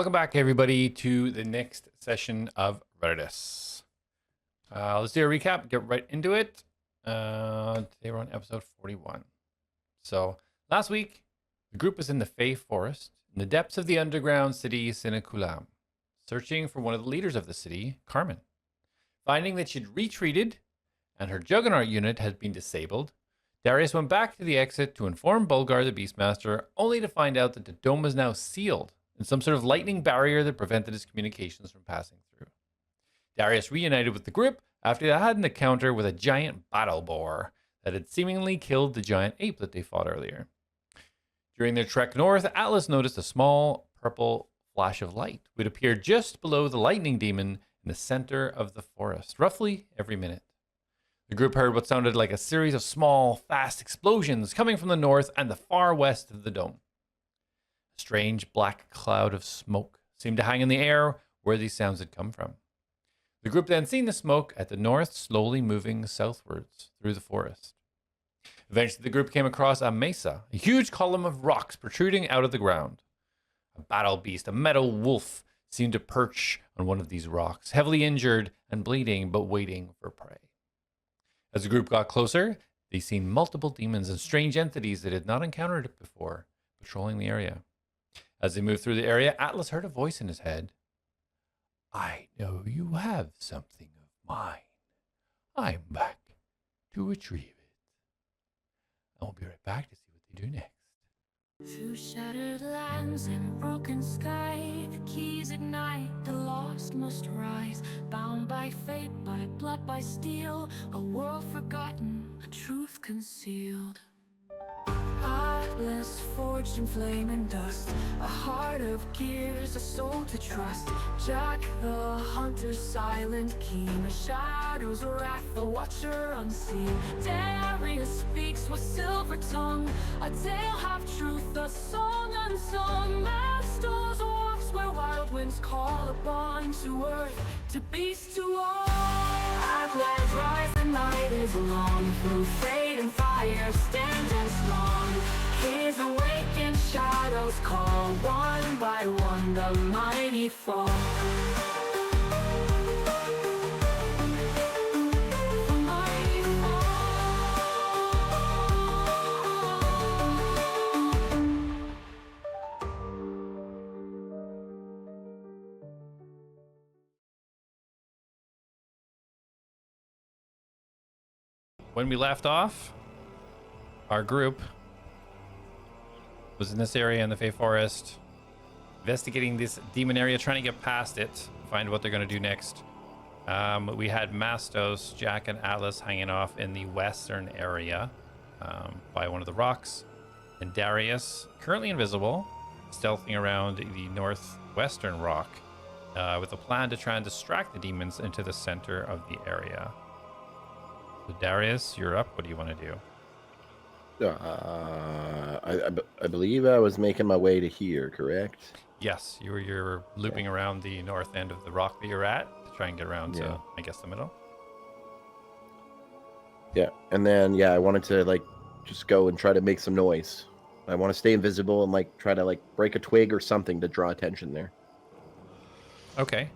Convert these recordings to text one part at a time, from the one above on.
Welcome back, everybody, to the next session of Reditus. Let's do a recap, get right into it. Today we're on episode 41. So, last week, the group was in the Fey Forest, in the depths of the underground city Sinakulam, searching for one of the leaders of the city, Carmen. Finding that she'd retreated and her Juggernaut unit had been disabled, Darius went back to the exit to inform Bulgar the Beastmaster, only to find out that the dome was now sealed in some sort of lightning barrier that prevented his communications from passing through. Darius reunited with the group after they had an encounter with a giant battle boar that had seemingly killed the giant ape that they fought earlier. During their trek north, Atlas noticed a small purple flash of light, which appeared just below the lightning demon in the center of the forest, roughly every minute. The group heard what sounded like a series of small, fast explosions coming from the north and the far west of the dome. A strange black cloud of smoke seemed to hang in the air where these sounds had come from. The group then seen the smoke at the north slowly moving southwards through the forest. Eventually, the group came across a Mesa, a huge column of rocks protruding out of the ground. A battle beast, a metal wolf, seemed to perch on one of these rocks, heavily injured and bleeding, but waiting for prey. As the group got closer, they seen multiple demons and strange entities that had not encountered it before, patrolling the area. As they moved through the area, Atlas heard a voice in his head. I know you have something of mine. I'm back to retrieve it. I'll be right back to see what they do next. Through shattered lands and broken sky, the keys ignite, the lost must rise. Bound by fate, by blood, by steel, a world forgotten, a truth concealed. A.T.L.A.S forged in flame and dust, a heart of gears, a soul to trust. Jak the hunter, silent keen, a shadow's wrath, the watcher unseen. Darius speaks with silver tongue, a tale half truth, a song unsung. Mastos walks where wild winds call upon, to earth, to beast, to all. A.T.L.A.S rise, the night is long, through fate and fire, standing strong. His awakened shadows call, one by one the mighty fall. The mighty fall. When we left off, our group was in this area in the Fey Forest, investigating this demon area, trying to get past it, find what they're going to do next. We had Mastos, Jak, and Atlas hanging off in the western area by one of the rocks, and Darius, currently invisible, stealthing around the northwestern rock with a plan to try and distract the demons into the center of the area. So Darius, you're up. What do you want to do? I believe I was making my way to here, correct? Yes, you're looping around the north end of the rock that you're at to try and get around to, I guess, the middle. Yeah, and then I wanted to just go and try to make some noise. I want to stay invisible and try to break a twig or something to draw attention there. Okay.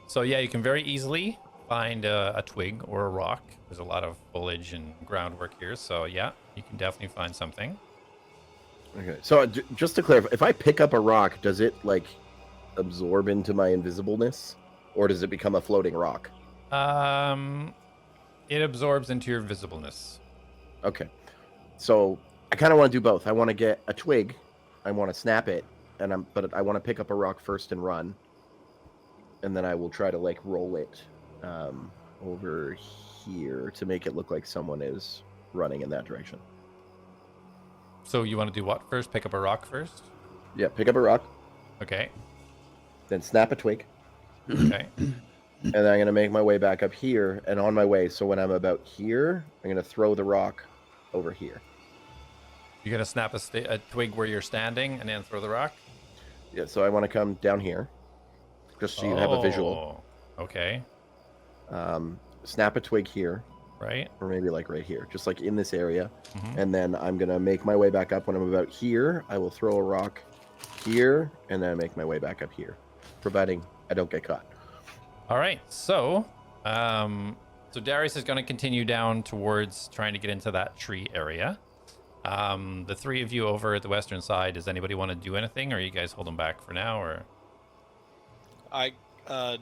So yeah, you can very easily find a twig or a rock. There's a lot of foliage and groundwork here, so yeah, you can definitely find something. Okay, so just to clarify, if I pick up a rock, does it absorb into my invisibleness, or does it become a floating rock? It absorbs into your visibleness. Okay, so I kind of want to do both. I want to get a twig, I want to snap it, but I want to pick up a rock first and run, and then I will try to roll it over here to make it look like someone is running in that direction. So you want to do what first? Pick up a rock first? Yeah, pick up a rock. Okay. Then snap a twig. Okay. And then I'm going to make my way back up here, and on my way, so when I'm about here, I'm going to throw the rock over here. You're going to snap a twig where you're standing and then throw the rock? Yeah, so I want to come down here, just so you have a visual. Okay. Snap a twig here. Right. Or maybe right here, just in this area. And then I'm going to make my way back up. When I'm about here, I will throw a rock here, and then I make my way back up here, providing I don't get caught. All right, so Darius is going to continue down towards trying to get into that tree area. The three of you over at the western side, does anybody want to do anything, or are you guys holding back for now, or?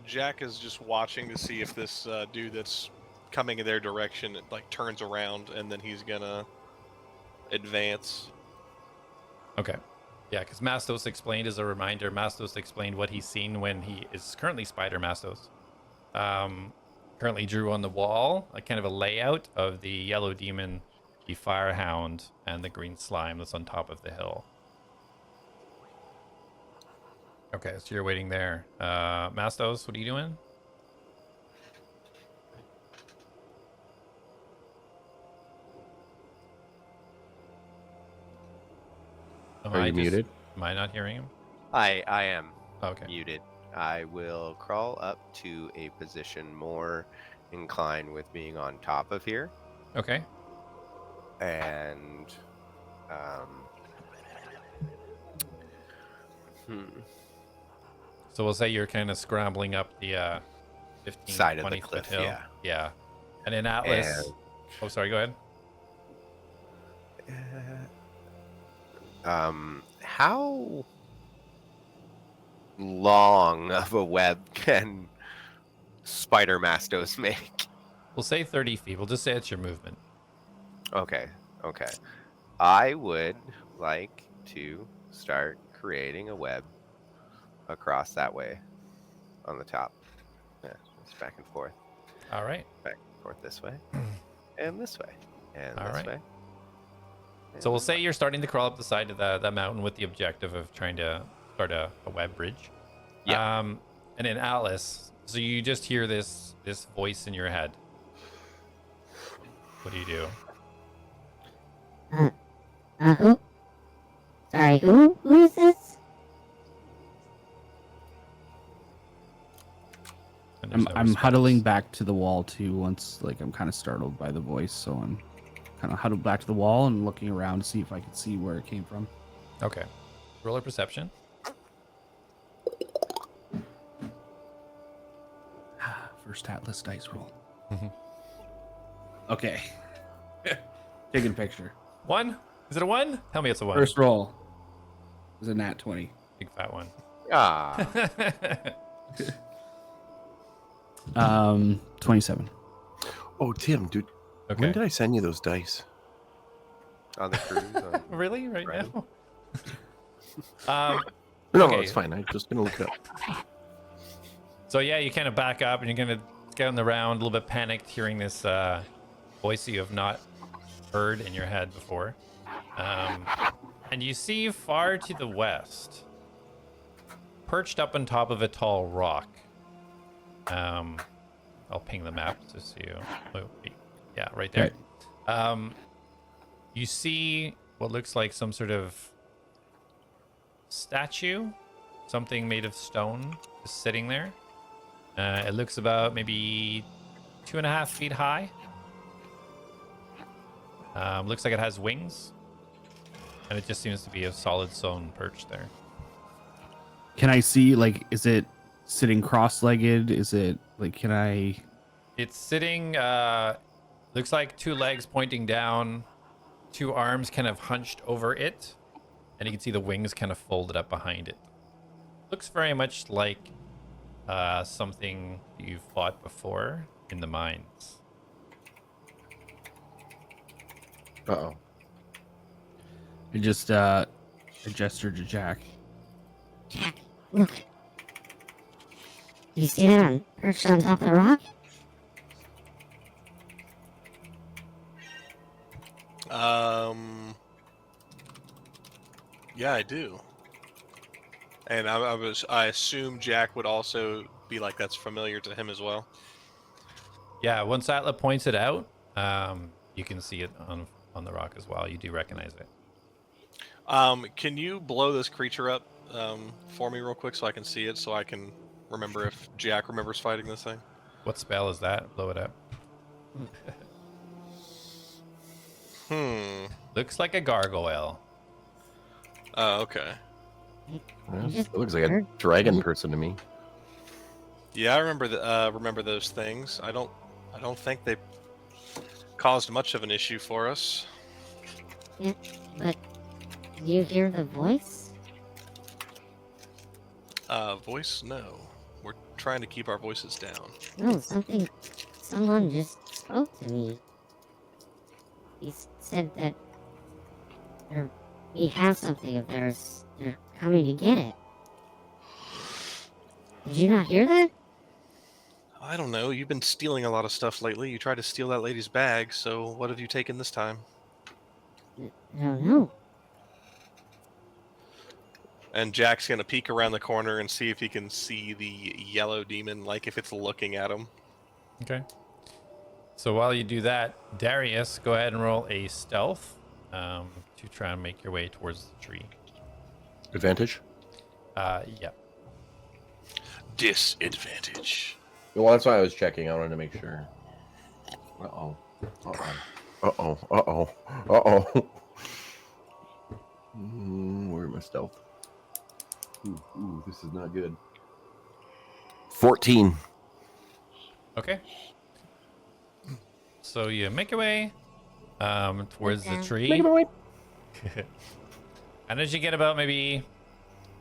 Jack is just watching to see if this dude that's coming in their direction like turns around, and then he's gonna advance. Okay. Yeah, because Mastos explained, as a reminder, Mastos explained what he's seen when he is currently Spider Mastos. Currently drew on the wall a kind of a layout of the yellow demon, the firehound, and the green slime that's on top of the hill. Okay, so you're waiting there. Mastos, what are you doing? Are you muted? Am I not hearing him? I am Okay. muted. I will crawl up to a position more inclined with being on top of here, Okay. and So we'll say you're kind of scrambling up the 15, Side of the 20 cliff, foot hill. yeah. Yeah. And in Atlas. And- Oh, sorry. Go ahead. how long of a web can Spider Mastos make? We'll say 30 feet. We'll just say it's your movement. Okay. I would like to start creating a web across that way on the top. Yeah, it's back and forth. All right. Back and forth this way. And this way. And All this right. way. So we'll say you're starting to crawl up the side of the mountain with the objective of trying to start a web bridge. Yeah. And in Atlas, so you just hear this voice in your head. What do you do? Who? Sorry, who? Who is this? And there's no I'm response. huddling back to the wall too. Once I'm kind of startled by the voice, so I'm kind of huddled back to the wall and looking around to see if I can see where it came from. Okay. Roll a perception. First Atlas dice roll. Okay. Taking a picture. 1? Is it a 1? Tell me it's a 1. First roll is a nat 20. Big fat one. Ah. 27. Oh, Tim, dude, Okay. when did I send you those dice? On the cruise. Really? Right Right. now? No, Okay. it's fine. I'm just gonna look it up. So yeah, you kind of back up and you're gonna get on the round, a little bit panicked, hearing this voice you have not heard in your head before. And you see far to the west, perched up on top of a tall rock. I'll ping the map to see you. Oh, yeah, right there. You see what looks like some sort of statue, something made of stone, just sitting there. It looks about maybe 2.5 feet high. Looks like it has wings, and it just seems to be a solid stone perch there. Can I see, is it sitting cross-legged? Is it, can I... It's sitting, looks like 2 legs pointing down, 2 arms kind of hunched over it, and you can see the wings kind of folded up behind it. Looks very much like something you've fought before in the mines. Uh-oh. I just, I gestured to Jack. Jack, look. You see that on perched on top of the rock? Yeah, I do. And I assume Jack would also be like that's familiar to him as well. Yeah, once Atla points it out, you can see it on the rock as well. You do recognize it. Can you blow this creature up for me real quick so I can see it, so I can remember if Jack remembers fighting this thing? What spell is that? Blow it up. Hmm. Looks like a gargoyle. Oh, okay. Well, just it looks like a heard- dragon person to me. Yeah, I remember those things. I don't think they caused much of an issue for us. Yeah, but did you hear the voice? Voice? No. We're trying to keep our voices down. No, someone just spoke to me. He said that we have something of theirs. They're coming to get it. Did you not hear that? I don't know. You've been stealing a lot of stuff lately. You tried to steal that lady's bag, so what have you taken this time? I don't know. And Jack's gonna peek around the corner and see if he can see the yellow demon, like if it's looking at him. Okay. So while you do that, Darius, go ahead and roll a stealth to try and make your way towards the tree. Advantage? Yeah. Disadvantage. Well, that's why I was checking. I wanted to make sure. Uh-oh. Uh-oh. Uh-oh. Uh-oh. Uh-oh. Where am I stealth? Ooh, this is not good. 14. Okay. So you make your way towards the tree. Make it away. And as you get about maybe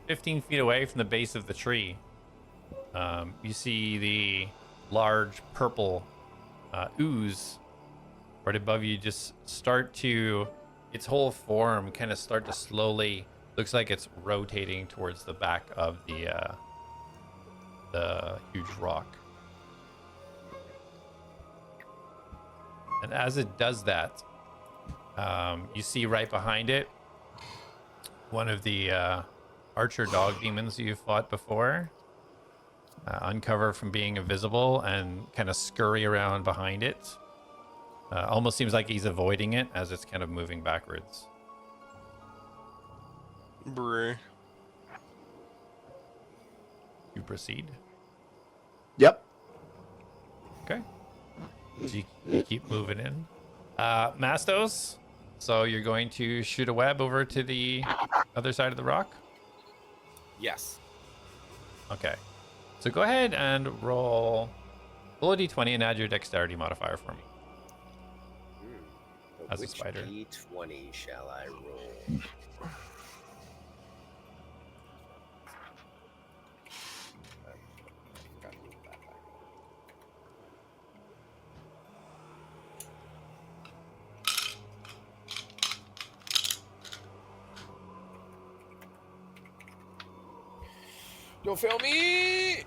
15 feet away from the base of the tree, you see the large purple ooze right above you just start to, its whole form kind of start to slowly, looks like it's rotating towards the back of the huge rock. And as it does that, you see right behind it one of the archer dog demons you've fought before uncover from being invisible and kind of scurry around behind it. Almost seems like he's avoiding it as it's kind of moving backwards. Brr. You proceed. Yep. Okay. So you keep moving in. Mastos, so you're going to shoot a web over to the other side of the rock? Yes. Okay. So go ahead and roll a d20 and add your dexterity modifier for me. As a Which spider. D20 shall I roll? Don't fail me! Okay.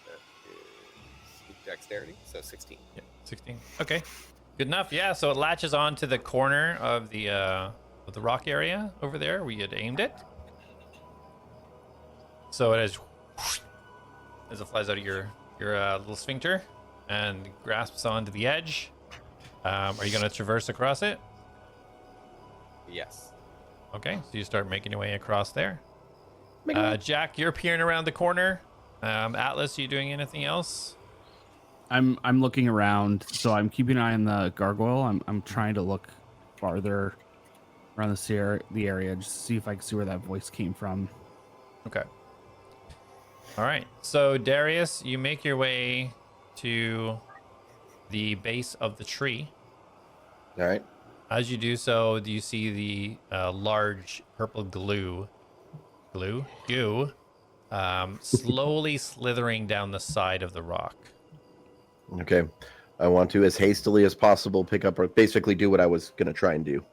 That is dexterity, so 16. Yeah, 16. Okay. Good enough. Yeah, so it latches on to the corner of the rock area over there where you had aimed it. So it is as it flies out of your little sphincter and grasps onto the edge. Are you going to traverse across it? Yes. Okay, so you start making your way across there. Make it away. Jack, you're peering around the corner. Atlas, are you doing anything else? I'm looking around, so I'm keeping an eye on the gargoyle. I'm trying to look farther around the area just to see if I can see where that voice came from. Okay. All right. So Darius, you make your way to the base of the tree. All right. As you do so, do you see the large purple goo, slowly slithering down the side of the rock. Okay. I want to, as hastily as possible, pick up or basically do what I was going to try and do.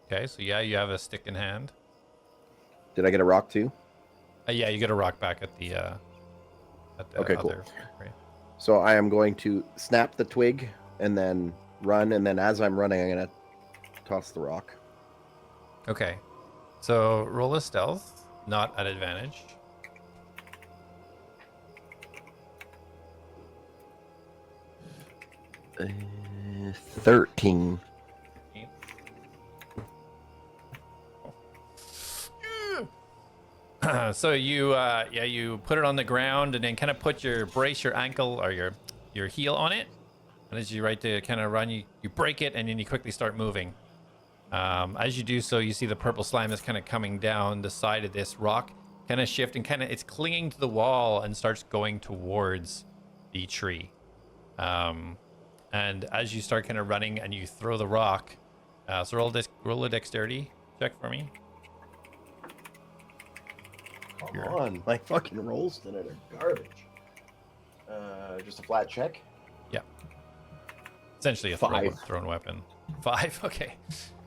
Okay, so yeah, you have a stick in hand. Did I get a rock too? Yeah, you get a rock back at the Okay, cool. other. Right. So I am going to snap the twig and then run. And then as I'm running, I'm going to toss the rock. Okay. So roll a stealth, not at advantage. Uh, 13. So you put it on the ground and then kind of brace your ankle or your heel on it. And as you to kind of run, you break it and then you quickly start moving. As you do so, you see the purple slime is kind of coming down the side of this rock, kind of shift and it's clinging to the wall and starts going towards the tree. And as you start kind of running and you throw the rock, so roll a dexterity check for me. Come on, my fucking rolls tonight are garbage. Just a flat check. Yeah. Essentially a 5. thrown weapon. 5, okay.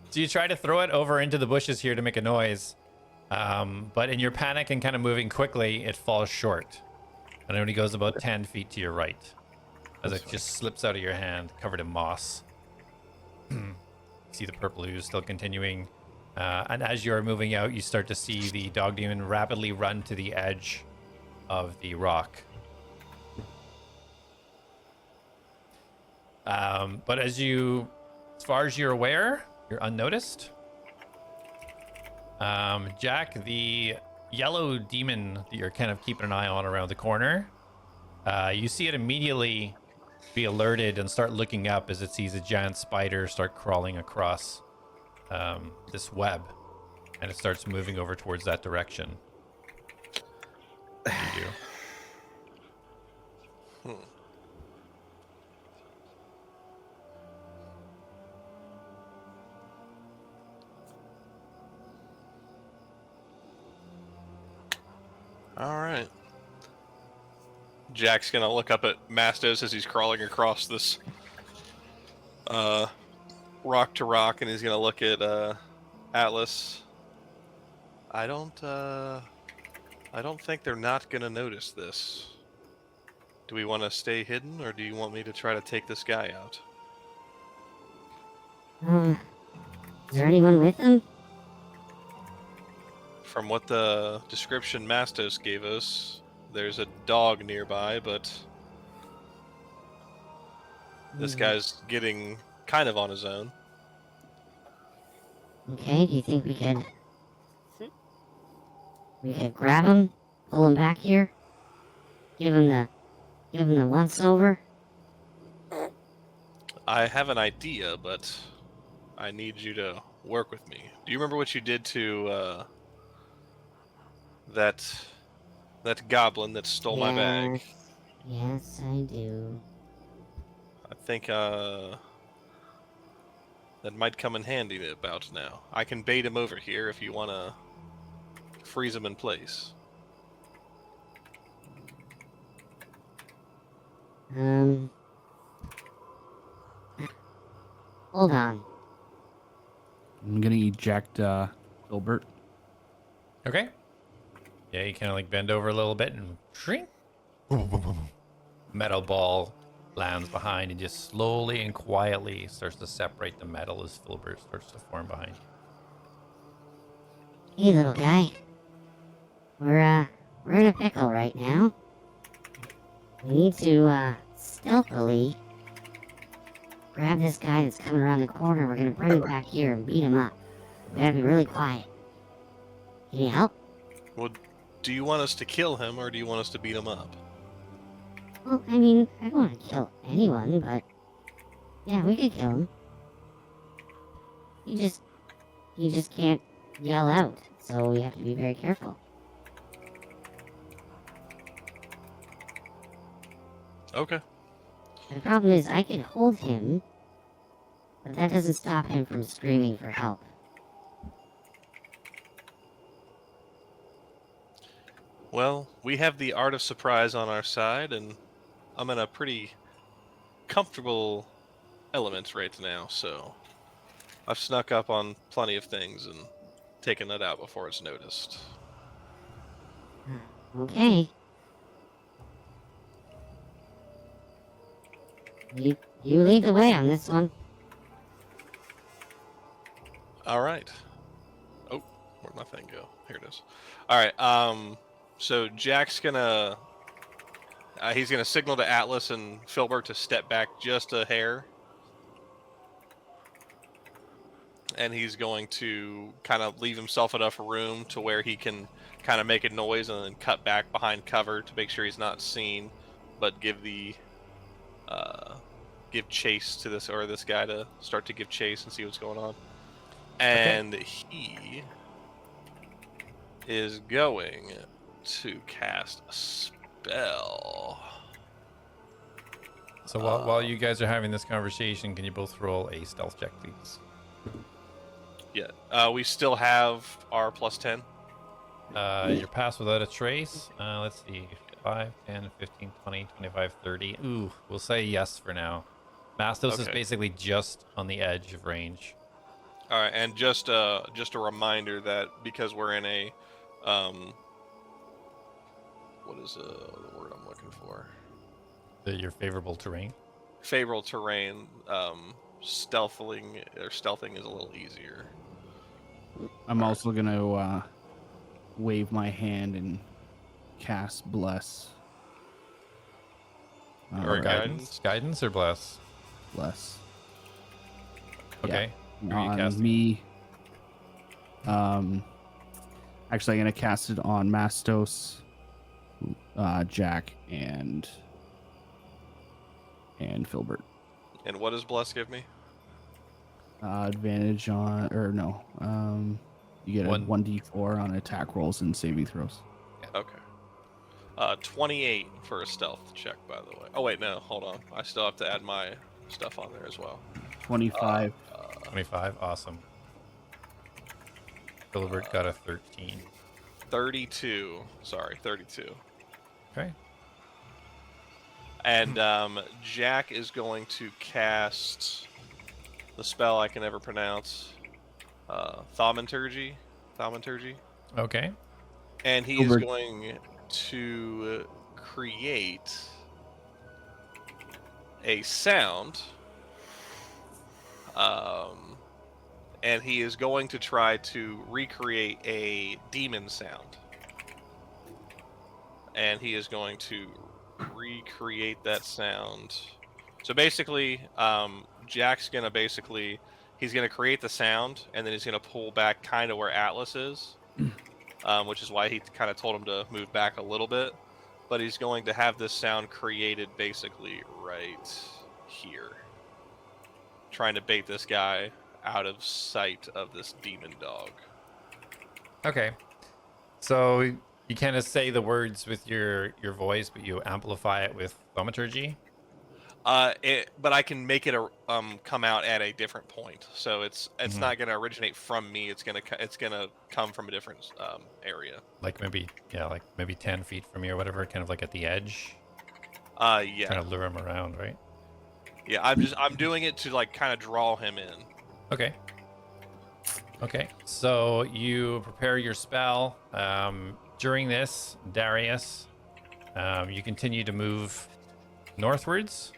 So you try to throw it over into the bushes here to make a noise. But in your panic and kind of moving quickly, it falls short. And it only goes about 10 feet to your right. As it just slips out of your hand, covered in moss. See the purple ooze still continuing. And as you're moving out, you start to see the dog demon rapidly run to the edge of the rock. But as far as you're aware, you're unnoticed. Jak, the yellow demon that you're kind of keeping an eye on around the corner, you see it immediately be alerted and start looking up as it sees a giant spider start crawling across this web, and it starts moving over towards that direction. What do you do? All right. Jack's gonna look up at Mastos as he's crawling across this rock to rock, and he's gonna look at A.T.L.A.S. I don't think they're not gonna notice this. Do we want to stay hidden, or do you want me to try to take this guy out? Is there anyone with him? From what the description Mastos gave us, there's a dog nearby, but this guy's getting kind of on his own. Okay, do you think we could grab him, pull him back here, give him the once over? I have an idea, but I need you to work with me. Do you remember what you did to that goblin that stole my bag? Yes, I do. I think that might come in handy about now. I can bait him over here if you want to freeze him in place. Hold on. I'm gonna eject Filbert. Okay. Yeah, you kind of bend over a little bit and shrink. Metal ball lands behind and just slowly and quietly starts to separate the metal as Filbert starts to form behind you. Hey, little guy. We're in a pickle right now. We need to stealthily grab this guy that's coming around the corner. We're gonna bring him back here and beat him up. We gotta be really quiet. Can you help? Well, do you want us to kill him, or do you want us to beat him up? Well, I mean, I don't want to kill anyone, but yeah, we could kill him. You just can't yell out, so we have to be very careful. Okay. The problem is, I can hold him, but that doesn't stop him from screaming for help. Well, we have the art of surprise on our side, and I'm in a pretty comfortable element right now, so I've snuck up on plenty of things and taken it out before it's noticed. Okay. You lead the way on this one. All right. Oh, where'd my thing go? Here it is. All right. So Jack's gonna he's gonna signal to A.T.L.A.S and Filbert to step back just a hair, and he's going to kind of leave himself enough room to where he can kind of make a noise and then cut back behind cover to make sure he's not seen, but give chase to this guy to start to give chase and see what's going on. And he is going to cast a spell. So while you guys are having this conversation, can you both roll a stealth check, please? Yeah. We still have our +10. You're passed without a trace. Let's see. 5, 10, 15, 20, 25, 30. Ooh, we'll say yes for now. Mastos is Okay. basically just on the edge of range. All right, and just a reminder that because we're in a what is the word I'm looking for? Your favorable terrain. Favorable terrain. Stealthing is a little easier. I'm also gonna wave my hand and cast bless. Or Alright. guidance. Guidance or bless? Bless. Okay. Who are you On casting? me. Actually, I'm gonna cast it on Mastos, Jak, and Filbert. And what does Bless give me? Advantage on, or no, you get a 1d4 on attack rolls and saving throws. Okay. 28 for a stealth check, by the way. Oh wait, no, hold on. I still have to add my stuff on there as well. 25. 25. Awesome. Filbert got a 13. 32. Sorry, 32. Okay. And Jak is going to cast the spell I can never pronounce, Thaumaturgy. Okay. And he is going to create a sound, and he is going to try to recreate a demon sound. And he is going to recreate that sound. So basically, Jak's gonna he's gonna create the sound, and then he's gonna pull back kind of where Atlas is, which is why he kind of told him to move back a little bit. But he's going to have this sound created basically right here, trying to bait this guy out of sight of this demon dog. Okay. So you kind of say the words with your voice, but you amplify it with thaumaturgy. But I can make it come out at a different point, so it's not going to originate from me. It's gonna come from a different area. Like maybe 10 feet from you or whatever, kind of like at the edge. Yeah. Trying to lure him around, right? Yeah, I'm doing it to like kind of draw him in. Okay. Okay. So you prepare your spell. During this, Darius, you continue to move northwards.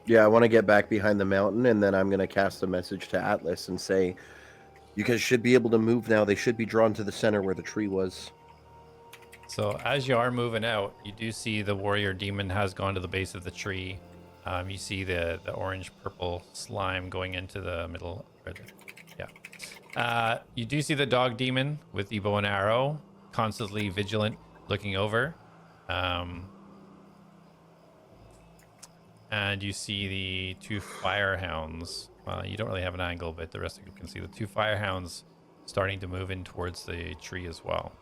Yeah, I want to get back behind the mountain, and then I'm going to cast a message to Atlas and say, you guys should be able to move now. They should be drawn to the center where the tree was. So as you are moving out, you do see the warrior demon has gone to the base of the tree. You see the orange-purple slime going into the middle. Yeah. You do see the dog demon with the bow and arrow, constantly vigilant, looking over. And you see the two firehounds. You don't really have an angle, but the rest of you can see the two firehounds starting to move in towards the tree as well.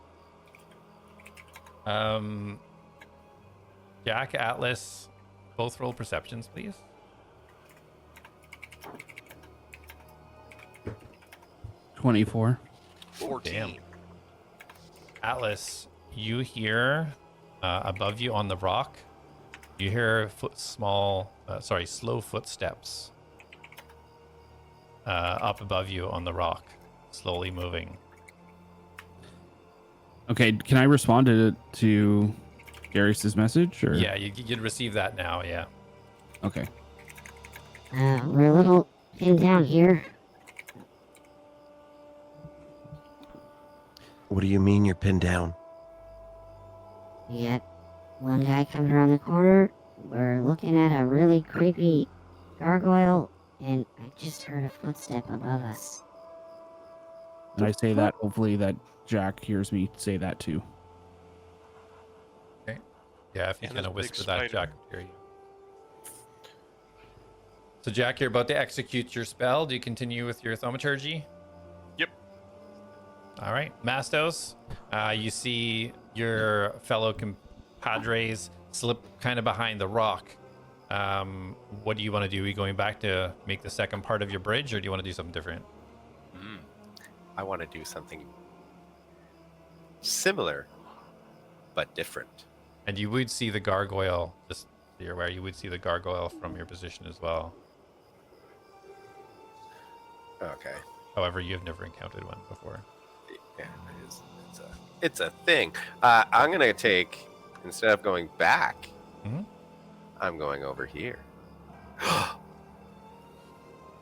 Jak, Atlas, both roll perceptions, please. 24. 14. Damn. Atlas, you hear above you on the rock, you hear slow footsteps up above you on the rock, slowly moving. Okay, can I respond to Darius's message? Or? Yeah, you'd receive that now, yeah. Okay. We're a little pinned down here. What do you mean you're pinned down? We got one guy coming around the corner. We're looking at a really creepy gargoyle, and I just heard a footstep above us. And I say that, hopefully that Jak hears me say that too. Okay. Yeah, if you And kind of this big whisper that, spider. Jak will hear you. So, Jak, you're about to execute your spell. Do you continue with your thaumaturgy? Yep. All right. Mastos, you see your fellow compadres slip kind of behind the rock. What do you want to do? Are you going back to make the second part of your bridge, or do you want to do something different? I want to do something similar, but different. And you would see the gargoyle, just so you're aware, you would see the gargoyle from your position as well. Okay. However, you have never encountered one before. Yeah, it is. It's a thing. I'm gonna take, instead of going back, Mhm. I'm going over here,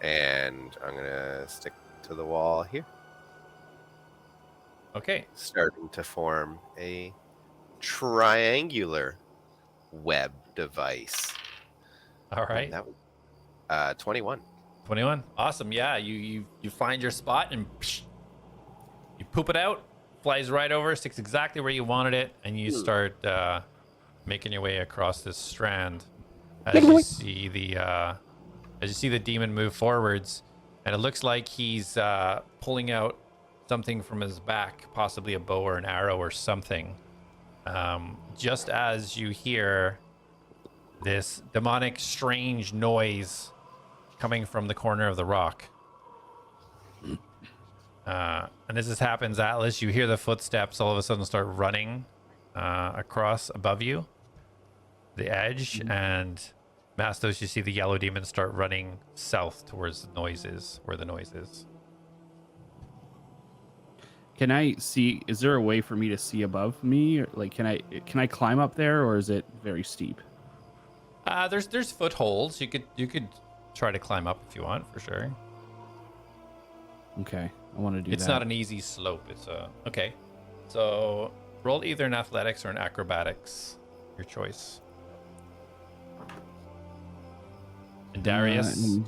and I'm gonna stick to the wall here, Okay. starting to form a triangular web device. All right. That was 21. 21. Awesome. Yeah, you find your spot and you poop it out, flies right over, sticks exactly where you wanted it, and you start making your way across this strand as you see the demon move forwards, and it looks like he's pulling out something from his back, possibly a bow or an arrow or something. Just as you hear this demonic, strange noise coming from the corner of the rock. And as this happens, Atlas, you hear the footsteps all of a sudden start running across above you, the edge, and Mastos, you see the yellow demon start running south towards the noises, where the noise is. Can I see? Is there a way for me to see above me? Or, like, can I climb up there, or is it very steep? There's footholds. You could try to climb up if you want, for sure. Okay, I want to do that. It's not an easy slope. It's okay. So roll either an athletics or an acrobatics, your choice. And Darius,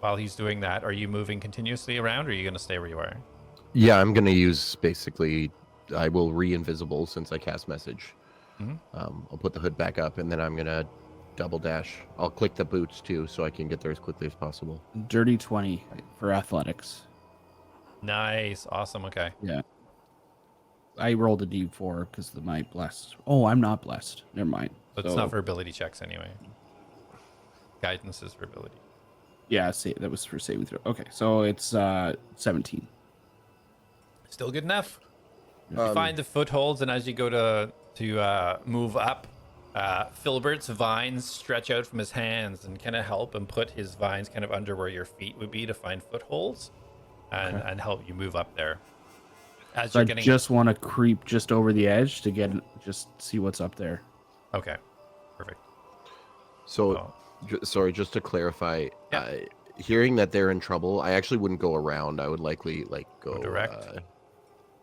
while he's doing that, are you moving continuously around, or are you going to stay where you are? Yeah, I'm gonna use basically. I will re-invisible since I cast message. Mhm. I'll put the hood back up, and then I'm gonna double dash. I'll click the boots too, so I can get there as quickly as possible. Dirty 20 for athletics. Nice, awesome. Okay. Yeah. I rolled a D4 because of my blessed. Oh, I'm not blessed. Never mind. But it's not for ability checks anyway. Guidance is for ability. Yeah, that was for saving throw. Okay, so it's 17. Still good enough. You find the footholds, and as you go to move up, Filbert's vines stretch out from his hands and kind of help and put his vines kind of under where your feet would be to find footholds, and help you move up there. As So you're I getting just want to creep just over the edge to just see what's up there. okay, perfect. So, sorry, just to clarify, hearing that they're in trouble, I actually wouldn't go around. I would likely go direct.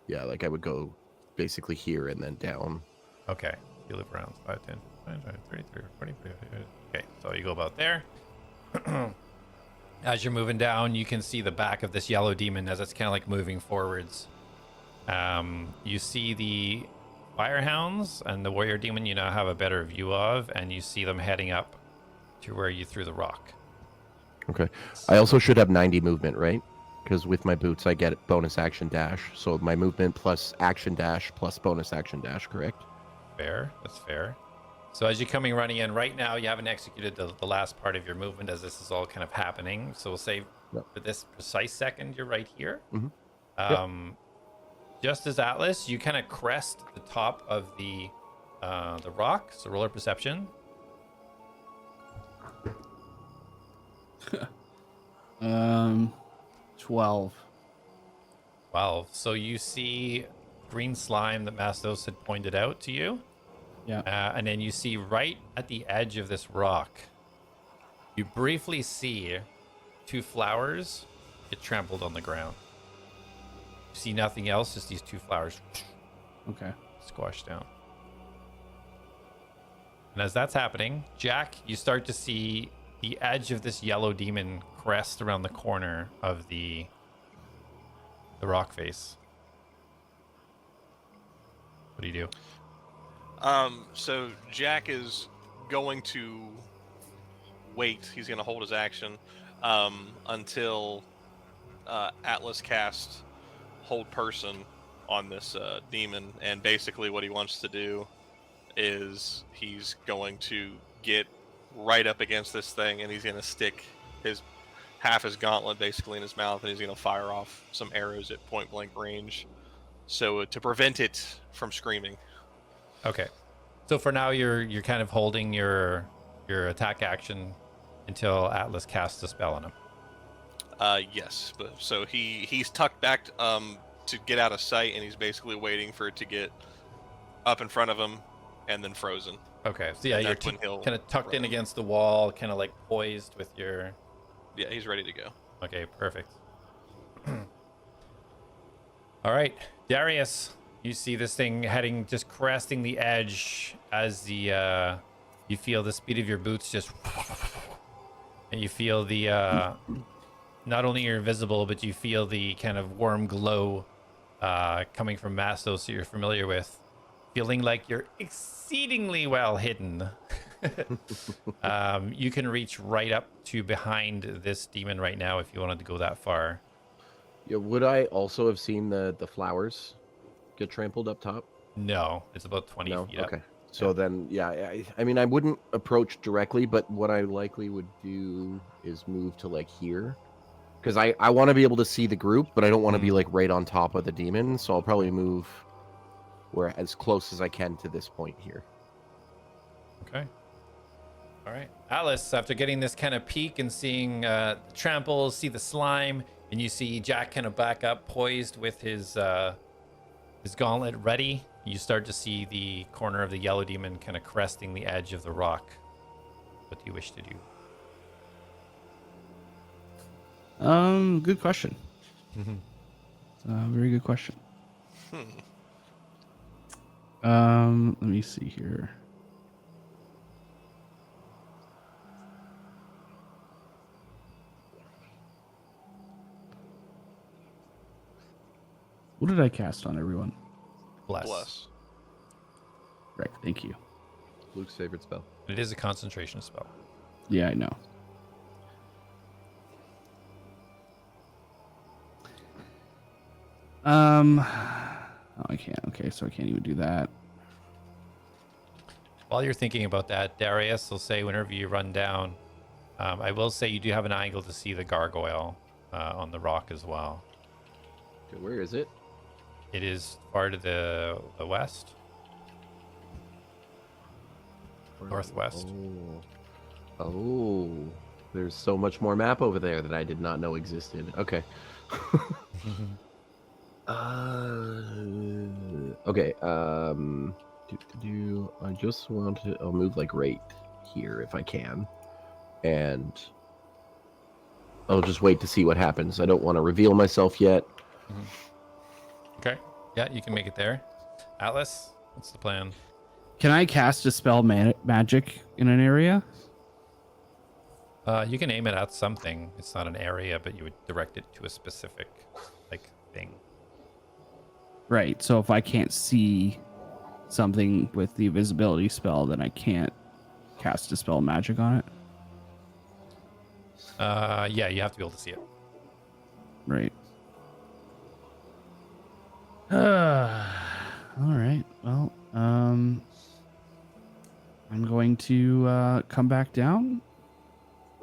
Yeah, I would go basically here and then down. Okay, you live around 5, 10, 30, 40, 50. Okay, so you go about there. As you're moving down, you can see the back of this yellow demon as it's kind of like moving forwards. You see the firehounds and the warrior demon you now have a better view of, and you see them heading up to where you threw the rock. Okay. I also should have 90 movement, right? Because with my boots, I get bonus action dash. So my movement plus action dash plus bonus action dash, correct? Fair, that's fair. So as you're coming running in right now, you haven't executed the last part of your movement as this is all kind of happening. So we'll say for this precise second, you're right here. Mm-hmm. Just as Atlas, you kind of crest the top of the rock. So roll a perception. 12. 12. So you see green slime that Mastos had pointed out to you. Yeah. And then you see right at the edge of this rock, you briefly see 2 flowers get trampled on the ground. You see nothing else, just these 2 flowers Okay. squashed down. And as that's happening, Jak, you start to see the edge of this yellow demon crest around the corner of the the rock face. What do you do? So Jak is going to wait. He's going to hold his action until A.T.L.A.S casts hold person on this demon, and basically what he wants to do is he's going to get right up against this thing, and he's going to stick his half his gauntlet basically in his mouth, and he's going to fire off some arrows at point blank range, so to prevent it from screaming. Okay. So for now, you're kind of holding your attack action until A.T.L.A.S casts a spell on him. Yes, but so he's tucked back to get out of sight, and he's basically waiting for it to get up in front of him and then frozen. Okay. So yeah, And you're that's when he'll kind of tucked in run. against the wall, kind of like poised with your. Yeah, he's ready to go. Okay, perfect. All right, Darius, you see this thing heading, just cresting the edge as the you feel the speed of your boots just, and you feel the not only you're invisible, but you feel the kind of warm glow coming from Mastos that you're familiar with, feeling like you're exceedingly well hidden. You can reach right up to behind this demon right now if you wanted to go that far. Yeah, would I also have seen the flowers get trampled up top? No, it's about 20 No? feet up. Okay. So then, yeah, I mean, I wouldn't approach directly, but what I likely would do is move to like here. Because I want to be able to see the group, but I don't want to be like right on top of the demon. So I'll probably move where as close as I can to this point here. Okay. All right. Alice, after getting this kind of peek and seeing the tramples, see the slime, and you see Jak kind of back up, poised with his gauntlet ready, you start to see the corner of the yellow demon kind of cresting the edge of the rock. What do you wish to do? Good question. Very good question. Let me see here. What did I cast on everyone? Bless. Right, thank you. Luke's favorite spell. It is a concentration spell. Yeah, I know. Oh, I can't. Okay, so I can't even do that. While you're thinking about that, Darius will say whenever you run down, I will say you do have an angle to see the gargoyle on the rock as well. Okay, where is it? It is far to the west. Northwest. Oh, there's so much more map over there that I did not know existed. Okay. Okay. I just want to. I'll move like right here if I can, and I'll just wait to see what happens. I don't want to reveal myself yet. Okay. Yeah, you can make it there. Atlas, what's the plan? Can I cast a spell magic in an area? You can aim it at something. It's not an area, but you would direct it to a specific like thing. Right. So if I can't see something with the invisibility spell, then I can't cast a spell magic on it. Yeah, you have to be able to see it. Right. All right. Well, I'm going to come back down.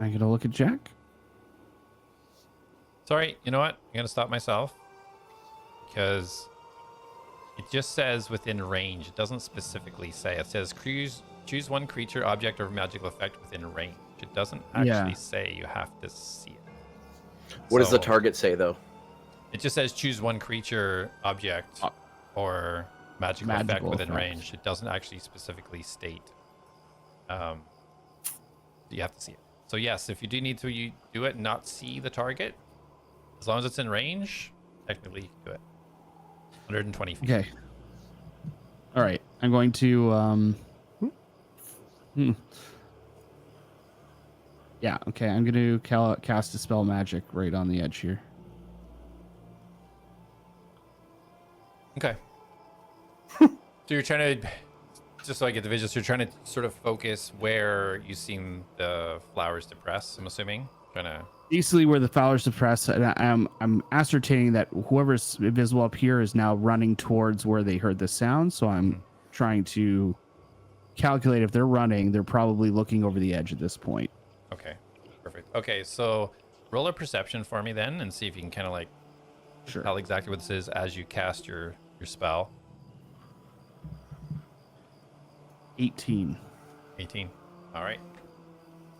I'm gonna look at Jak. Sorry, you know what? I'm gonna stop myself because it just says within range. It doesn't specifically say. It says choose one creature, object, or magical effect within range. It doesn't actually say you have to see it. What does the So, target say though? It just says choose one creature, object, or magical effect Magical within effect. range. It doesn't actually specifically state. You have to see it. So yes, if you do need to do it and not see the target, as long as it's in range, technically you can do it. 120 feet. Okay. All right. I'm going to Yeah, okay. I'm going to cast a spell magic right on the edge here. Okay. So you're trying to, just so I get the visuals, you're trying to sort of focus where you seem the flowers to press, I'm assuming. Trying to... Basically, where the flowers suppress, and I'm ascertaining that whoever's visible up here is now running towards where they heard the sound. So I'm trying to calculate if they're running, they're probably looking over the edge at this point. Okay, perfect. Okay, so roll a perception for me then, and see if you can kind of like tell exactly what this is as you cast your spell. 18. 18. All right.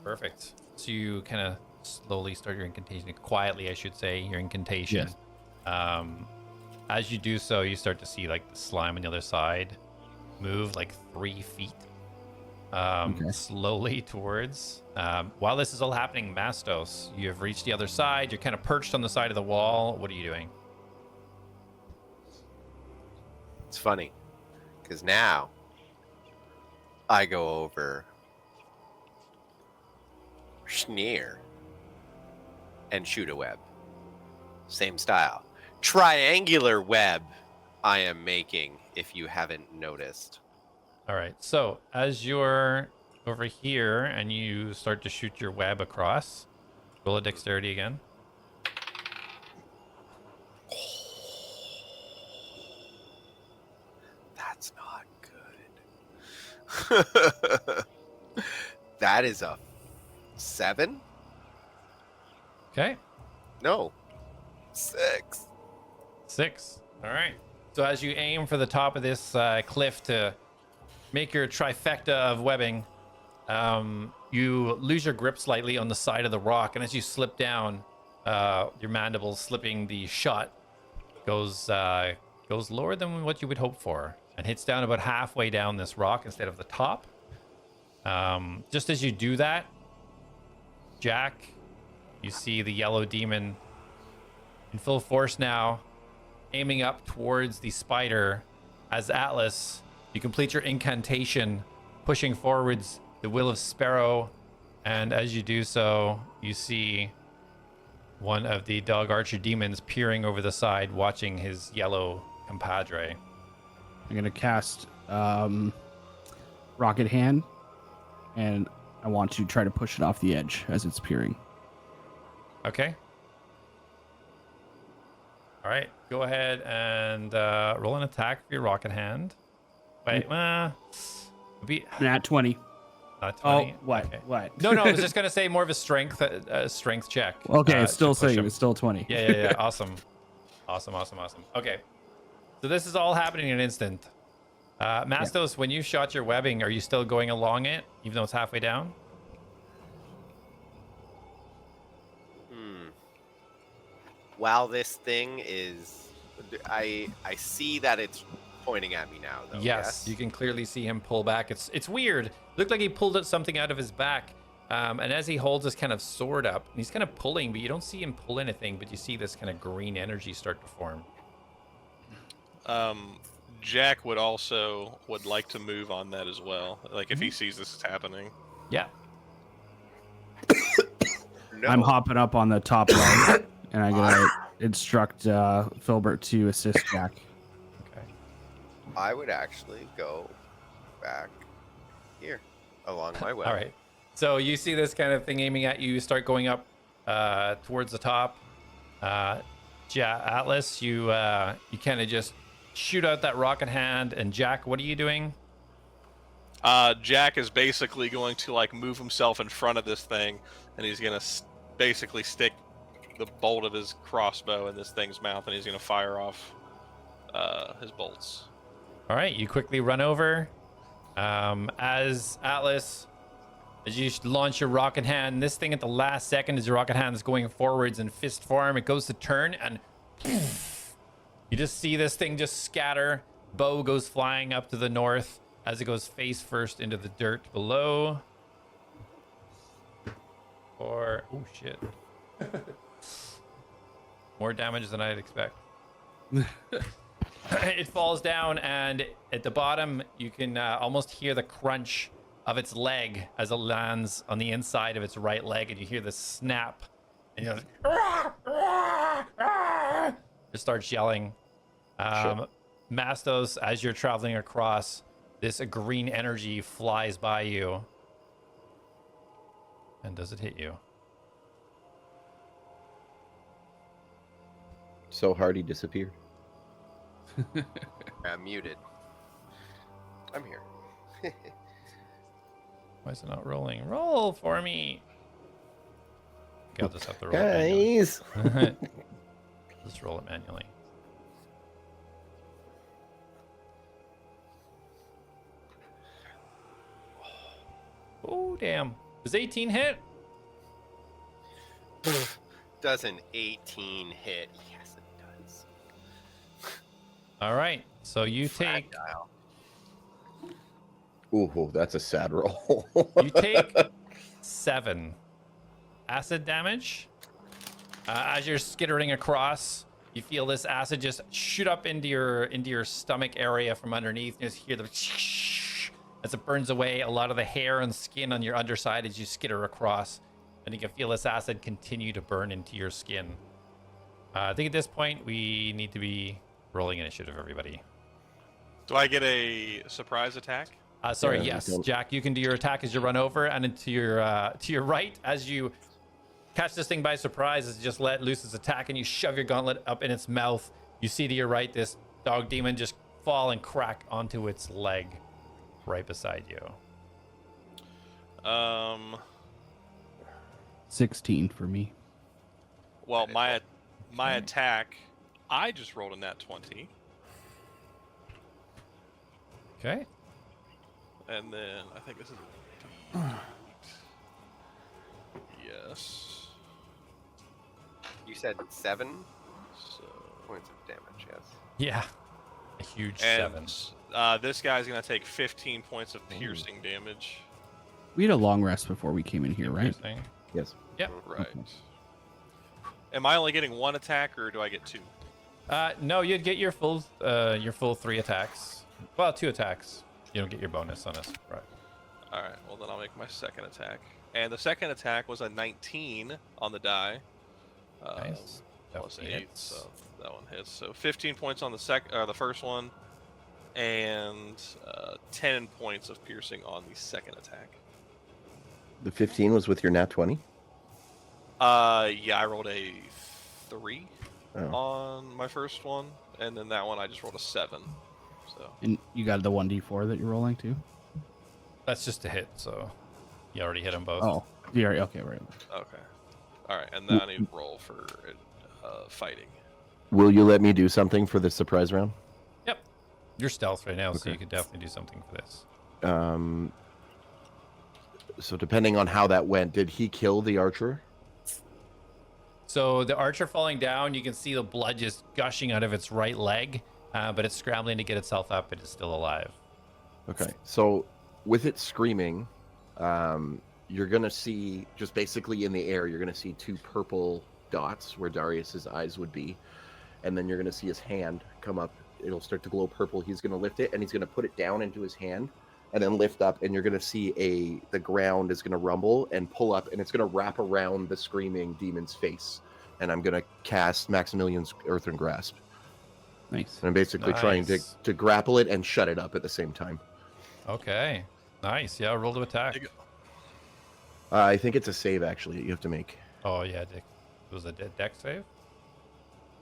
Perfect. So you kind of slowly start your incantation, quietly, I should say, your incantation. Yes. As you do so, you start to see like the slime on the other side move like 3 feet slowly towards. While this is all happening, Mastos, you have reached the other side. You're kind of perched on the side of the wall. What are you doing? It's funny, because now I go over Schneer and shoot a web. Same style. Triangular web I am making, if you haven't noticed. All right. So as you're over here and you start to shoot your web across, roll a dexterity again. That's not good. That is a 7? Okay. No. 6. 6. All right. So as you aim for the top of this cliff to make your trifecta of webbing, you lose your grip slightly on the side of the rock, and as you slip down, your mandibles slipping, the shot goes lower than what you would hope for, and hits down about halfway down this rock instead of the top. Just as you do that, Jak, you see the yellow demon in full force now, aiming up towards the spider. As A.T.L.A.S, you complete your incantation, pushing forwards the Will of Sparrow, and as you do so, you see one of the dog archer demons peering over the side, watching his yellow compadre. I'm going to cast Rocket Hand, and I want to try to push it off the edge as it's peering. Okay. All right. Go ahead and roll an attack for your rocket hand. Wait, Nat 20. Not 20. Oh, what? Okay. What? No, I was just gonna say more of a strength check. Okay, it's still to push saying him. it's still 20. Yeah. Awesome. Okay. So this is all happening in an instant. Mastos, when you shot your webbing, are you still going along it, even though it's halfway down? While this thing is, I see that it's pointing at me now, though. Yes, you can clearly see him pull back. It's weird. Looked like he pulled something out of his back. And as he holds this kind of sword up, he's kind of pulling, but you don't see him pull anything, but you see this kind of green energy start to form. Jak would like to move on that as well. Like if he sees this is happening. Yeah. No. I'm hopping up on the top leg, and I'm going to instruct Filbert to assist Jak. Okay. I would actually go back here along my way. All right. So you see this kind of thing aiming at you. You start going up towards the top. A.T.L.A.S, you kind of just shoot out that rocket hand. And Jak, what are you doing? Jak is basically going to like move himself in front of this thing, and he's gonna basically stick the bolt of his crossbow in this thing's mouth, and he's gonna fire off his bolts. All right. You quickly run over. As A.T.L.A.S, as you launch your rocket hand, this thing at the last second, as your rocket hand is going forwards in fist form, it goes to turn, and you just see this thing just scatter. Bow goes flying up to the north as it goes face first into the dirt below. Oh shit. More damage than I'd expect. It falls down, and at the bottom, you can almost hear the crunch of its leg as it lands on the inside of its right leg, and you hear the snap, and you know, it starts yelling. Mastos, as you're traveling across, this green energy flies by you. And does it hit you? So hard he disappeared. I'm muted. I'm here. Why is it not rolling? Roll for me. Okay, I'll just have to roll it manually. Guys. Just roll it manually. Oh, damn. Does 18 hit? Does an 18 hit? Yes, it does. All right. So you take Fragile. Ooh, that's a sad roll. you take 7 acid damage. As you're skittering across, you feel this acid just shoot up into your stomach area from underneath. You just hear the as it burns away a lot of the hair and skin on your underside as you skitter across, and you can feel this acid continue to burn into your skin. I think at this point we need to be rolling initiative, everybody. Do I get a surprise attack? Sorry, Yeah, yes, don't- Jack, you can do your attack as you run over, and then to your right as you catch this thing by surprise, as you just let loose its attack and you shove your gauntlet up in its mouth. You see to your right this dog demon just fall and crack onto its leg right beside you. 16 for me. Well, my attack, I just rolled a nat 20, Okay. and then I think this is. Yes. You said 7 So points of damage, yes. Yeah. A huge and 7. this guy's gonna take 15 points of piercing damage. We had a long rest before we came in here, right? Interesting. Yes. Yep. Right. Am I only getting 1 attack, or do I get 2? No, you'd get your full 3 attacks. Well, 2 attacks. You don't get your bonus on this. Right. All right. Well, then I'll make my second attack. And the second attack was a 19 on the die. Nice. Plus Definitely 8, hits. so that one hits. So 15 points on the first one, and 10 points of piercing on the second attack. The 15 was with your nat 20? Yeah, I rolled a 3 Oh. on my first one, and then that one I just rolled a 7. So And you got the 1d4 that you're rolling too? That's just a hit, so you already hit them both. Oh, yeah, okay, right. okay, all right, and then I need to roll for fighting. Will you let me do something for this surprise round? Yep. You're stealth right now, so Okay. you could definitely do something for this. So depending on how that went, did he kill the archer? So the archer falling down, you can see the blood just gushing out of its right leg, but it's scrambling to get itself up. It is still alive. Okay. So with it screaming, you're going to see, just basically in the air, you're going to see 2 purple dots where Darius's eyes would be. And then you're going to see his hand come up. It'll start to glow purple. He's going to lift it, and he's going to put it down into his hand and then lift up. And you're going to see the ground is going to rumble and pull up, and it's going to wrap around the screaming demon's face. And I'm going to cast Maximilian's Earthen Grasp. Nice. And I'm basically trying Nice. to grapple it and shut it up at the same time. Okay. Nice. Yeah, roll to attack. Dig- I think it's a save, actually, that you have to make. Oh, yeah. It was a deck save?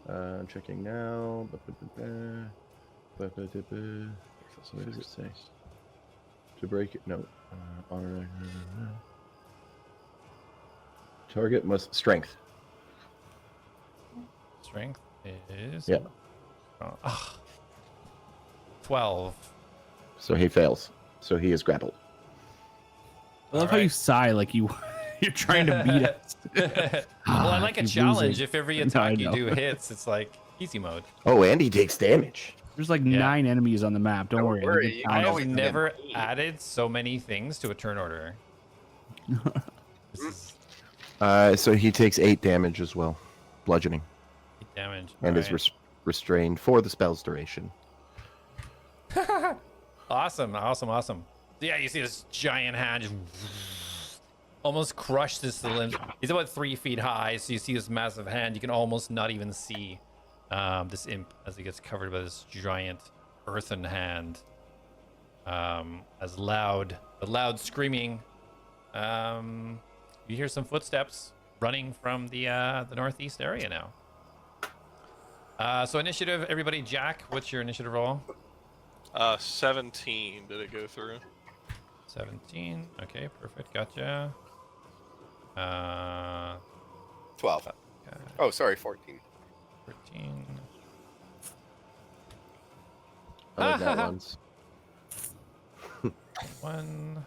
I'm checking now. What does it say? To break it? No. Honor. Target must strength. Strength is... Yeah. 12. So he fails. So he is grappled. I love how you sigh like you're trying to beat us. Well, I like a You're challenge. losing. If every No, I attack you know. do hits, it's like easy mode. Oh, and he takes damage. There's like Yeah. 9 enemies on the map. Don't Don't worry. worry, It'll get you I can down. have always get never me. added so many things to a turn order. This is So he takes 8 damage as well. Bludgeoning. 8 damage. And is Alright. restrained for the spell's duration. Awesome. Yeah, you see this giant hand just almost crush this limb. He's about 3 feet high, so you see this massive hand. You can almost not even see this imp as he gets covered by this giant earthen hand. As the loud screaming. You hear some footsteps running from the northeast area now. So initiative, everybody. Jak, what's your initiative roll? 17. Did it go through? 17. Okay, perfect. Gotcha. 12. Okay, Oh, sorry, 14. 13. I like that ones. 1.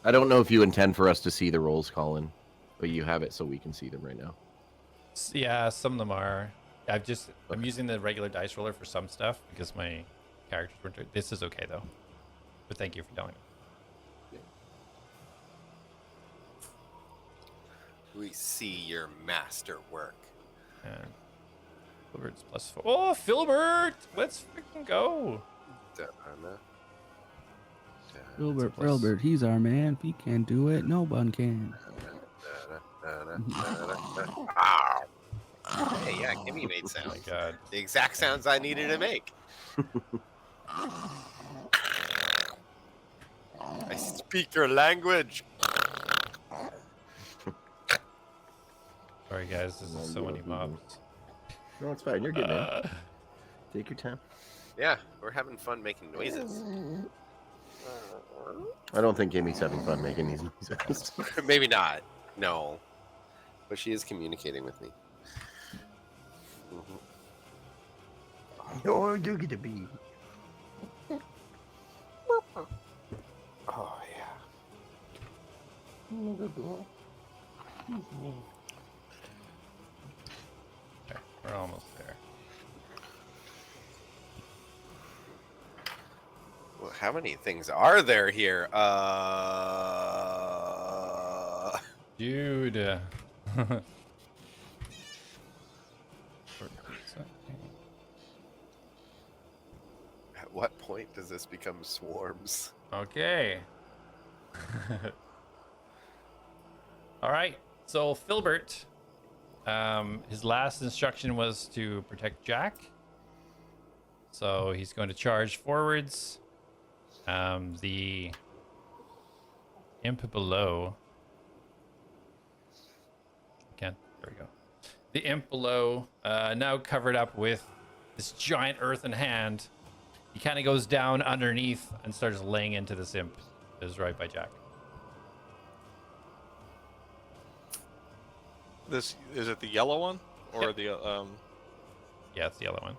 I don't know if you intend for us to see the rolls, Colin, but you have it so we can see them right now. Yeah, some of them are. I'm using the regular dice roller for some stuff because my characters weren't. This is okay though. But thank you for telling me. We see your masterwork. And Filbert's +4. Oh, Filbert! Let's freaking go. Wilbert, he's our man. If he can do it, no one can. Hey, yeah, give me made Oh sounds. my god. The exact sounds I needed to make. I speak your language. Sorry guys, this is so many mobs. No, it's fine. You're good, man. Take your time. Yeah, we're having fun making noises. I don't think Amy's having fun making these noises. Maybe not. No. But she is communicating with me. No, you get to be. Oh, yeah. Okay, we're almost there. Well, how many things are there here? Dude. At what point does this become swarms? Okay. All right. So Filbert, his last instruction was to protect Jak. So he's going to charge forwards. The imp below. Again, there we go. The imp below, now covered up with this giant earthen hand. He kind of goes down underneath and starts laying into this imp that is right by Jak. This is it the yellow one or Yep. the Yeah, it's the yellow one.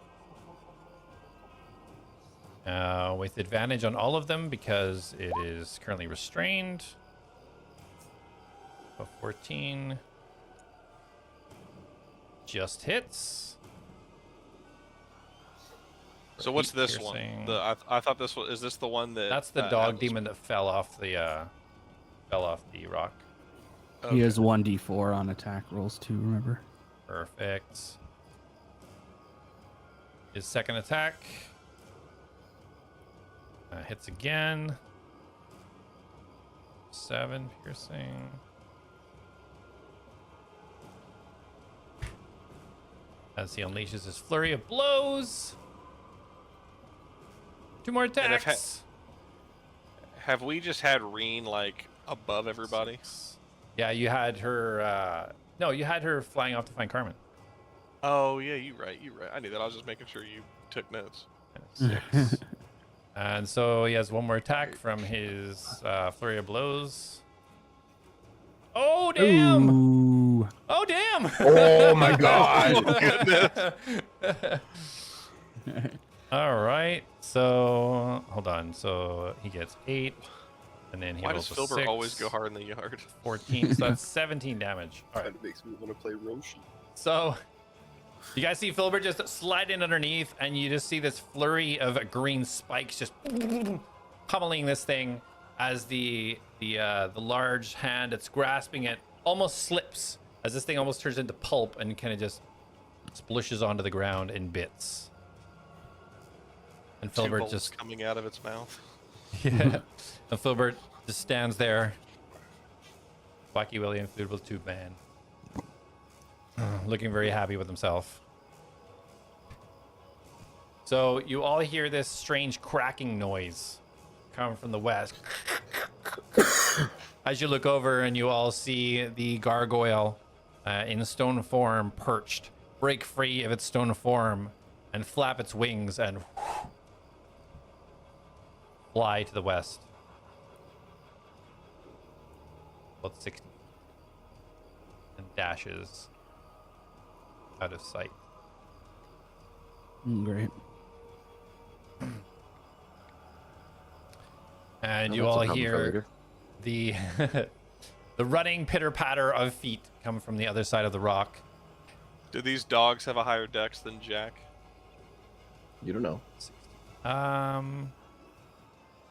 With advantage on all of them because it is currently restrained. So 14. Just hits. So what's this Piercing. one? I thought this was. Is this the one that? That's the that dog had demon that fell off the rock. Okay. He has 1d4 on attack rolls too, remember? Perfect. His second attack hits again. 7 piercing. As he unleashes his flurry of blows. 2 more if attacks. Have we just had Reen like above everybody? Yeah, you had her. No, you had her flying off to find Carmen. Oh yeah, you're right. You're right. I knew that. I was just making sure you took notes. And 6. And so he has 1 more attack from his flurry of blows. Oh damn! Ooh. Oh damn! Oh my god! All right. So hold on. So he gets 8, and then he Why rolls does a Filbert 6, always go hard in the yard? 14. So that's 17 damage. All right. Kind of makes me want to play Roshi. So you guys see Filbert just slide in underneath, and you just see this flurry of green spikes just pummeling this thing as the large hand that's grasping it almost slips as this thing almost turns into pulp and kind of just splishes onto the ground in bits. And 2 Filbert bolts just coming out of its mouth. yeah. And Filbert just stands there, Wacky William Food with Tube Man, looking very happy with himself. So you all hear this strange cracking noise come from the west. As you look over and you all see the gargoyle in stone form perched, break free of its stone form and flap its wings and fly to the west. About 60. And dashes out of sight. Great. And Oh, you that's a all problem for hear later. the the running pitter patter of feet come from the other side of the rock. Do these dogs have a higher dex than Jak? You don't know.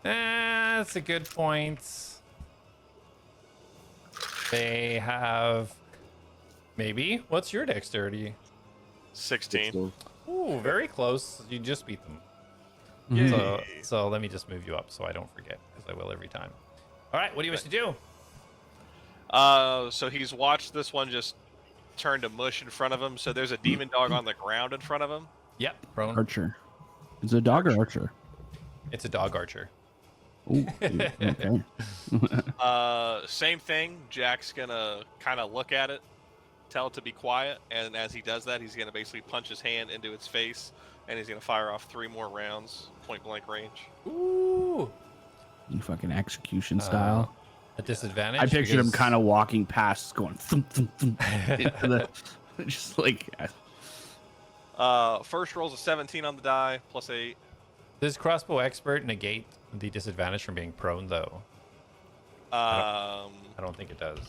That's a good point. They have maybe. What's your dexterity? 16. 16. Ooh, very close. You just beat them. Mhm. So let me just move you up so I don't forget, because I will every time. All right, what do you wish to do? So he's watched this one just turn to mush in front of him. So there's a demon dog on the ground in front of him. Yep, prone. Archer. Is it a dog or archer? It's a dog archer. Ooh, dude, okay. Same thing. Jak's gonna kind of look at it, tell it to be quiet, and as he does that, he's gonna basically punch his hand into its face, and he's gonna fire off 3 more rounds, point blank range. Ooh. You fucking execution style. A disadvantage. I pictured him because- kind of walking past, going thump, thump, thump, into the, just like First roll's a 17 on the die, plus 8. Does crossbow expert negate the disadvantage from being prone, though? I don't think it does.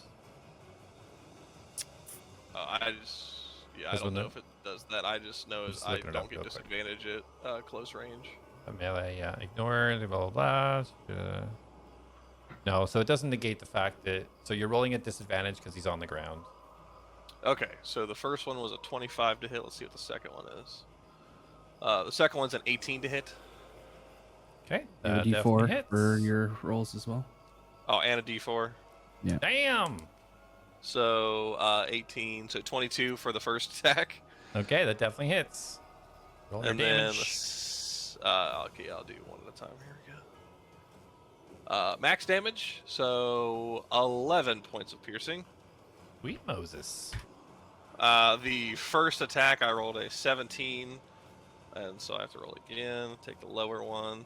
I This don't one know though? if it does that. I just know I'm just I looking it don't up get real quick. disadvantage at close range. A melee, yeah. Ignore the blah, blah, blah. No, so it doesn't negate the fact that... So you're rolling at disadvantage because he's on the ground. Okay, so the first one was a 25 to hit. Let's see what the second one is. The second one's an 18 to hit. Okay. you have a definitely D4 hits. for your rolls as well. Oh, and a D4. Damn! So 18, so 22 for the first attack. Okay, that definitely hits. Roll your And then, damage. okay, I'll do one at a time. Here we go. Max damage, so 11 points of piercing. Sweet Moses. The first attack, I rolled a 17, and so I have to roll again, take the lower one.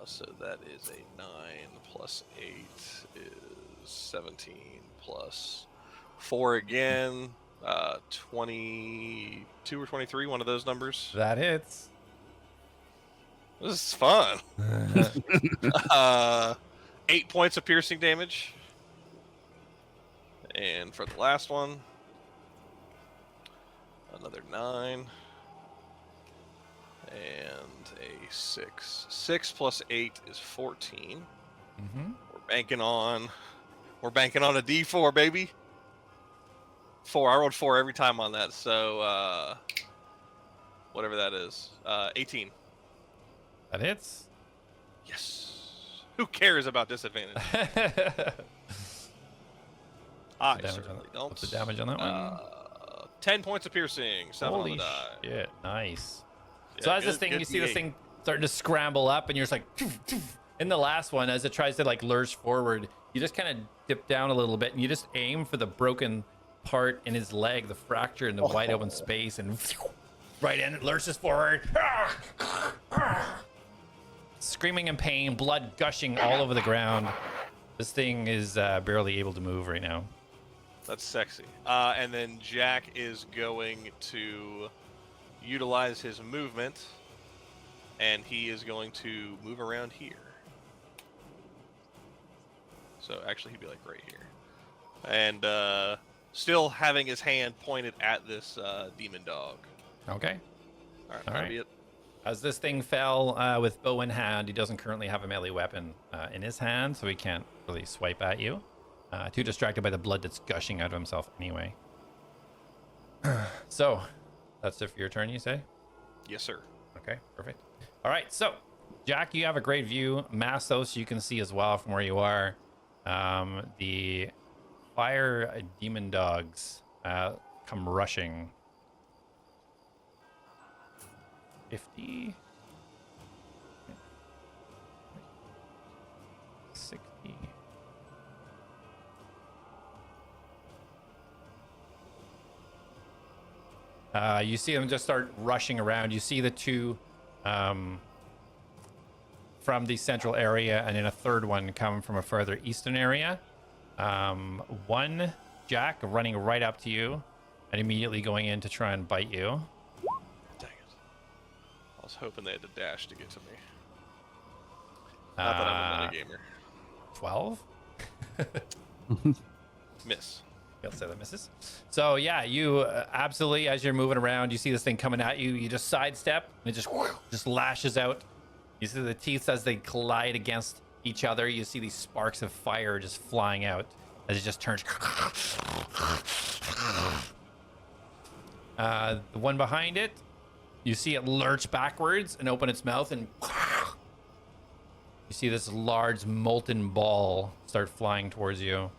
So that is a 9 plus 8 is 17 plus 4 again, 22 or 23, one of those numbers. That hits. This is fun. 8 points of piercing damage. And for the last one, another 9. And a 6. 6 plus 8 is 14. Mm-hmm. We're banking on a D4, baby. 4. I rolled 4 every time on that, so whatever that is. 18. That hits. Yes. Who cares about disadvantage? I damage on certainly that? don't. What's the damage on that one? 10 points of piercing. 7 on Holy the die. shit! Nice. Yeah, So as this good- thing, good you see this D8. thing starting to scramble up, and you're just like, "Toof, toof." In the last one, as it tries to like lurch forward, you just kind of dip down a little bit, and you just aim for the broken part in his leg, the fracture in the wide open space, and right in, it lurches forward, screaming in pain, blood gushing all over the ground. This thing is barely able to move right now. That's sexy. And then Jak is going to utilize his movement, and he is going to move around here. So actually, he'd be like right here. And still having his hand pointed at this demon dog. Okay. All right, All that'll right. be it. As this thing fell with bow in hand, he doesn't currently have a melee weapon in his hand, so he can't really swipe at you. Too distracted by the blood that's gushing out of himself anyway. So, that's it for your turn, you say? Yes, sir. Okay, perfect. All right, so, Jak, you have a great view. Mastos, you can see as well from where you are. The fire demon dogs come rushing 50. 60. You see them just start rushing around. You see the two from the central area, and then a third one come from a further eastern area. One Jak running right up to you and immediately going in to try and bite you. Dang it. I was hoping they had to dash to get to me. Not that I'm a metagamer. 12. Miss. I'll say that misses. So yeah, you absolutely, as you're moving around, you see this thing coming at you. You just sidestep, and it just lashes out. You see the teeth as they collide against each other. You see these sparks of fire just flying out as it just turns. The one behind it, you see it lurch backwards and open its mouth, and you see this large molten ball start flying towards you.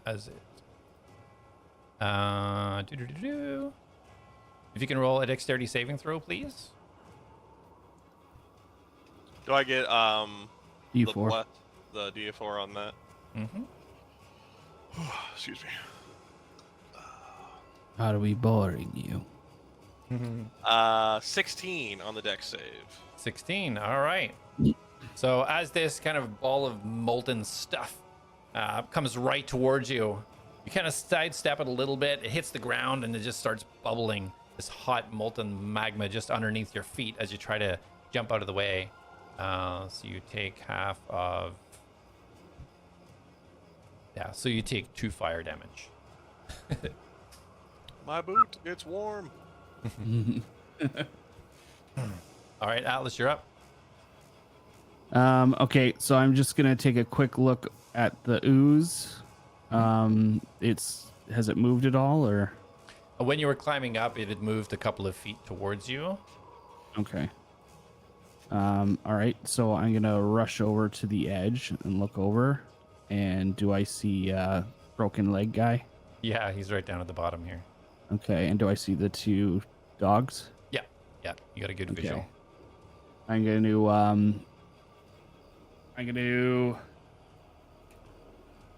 As it if you can roll a dexterity saving throw, please. Do I get D4. the D4 on that? Mm-hmm. Excuse me. Are we boring you? 16 on the dex save. 16. All right. So as this kind of ball of molten stuff comes right towards you, you kind of sidestep it a little bit. It hits the ground and it just starts bubbling. This hot molten magma just underneath your feet as you try to jump out of the way. So you take half of... Yeah, so you take 2 fire damage. My boot, it's warm. All right, Atlas, you're up. Okay, so I'm just gonna take a quick look at the ooze. Has it moved at all, or? When you were climbing up, it had moved a couple of feet towards you. Okay. All right, so I'm gonna rush over to the edge and look over. And do I see broken leg guy? Yeah, he's right down at the bottom here. Okay, and do I see the 2 dogs? Yeah, you got a good Okay. visual. I'm gonna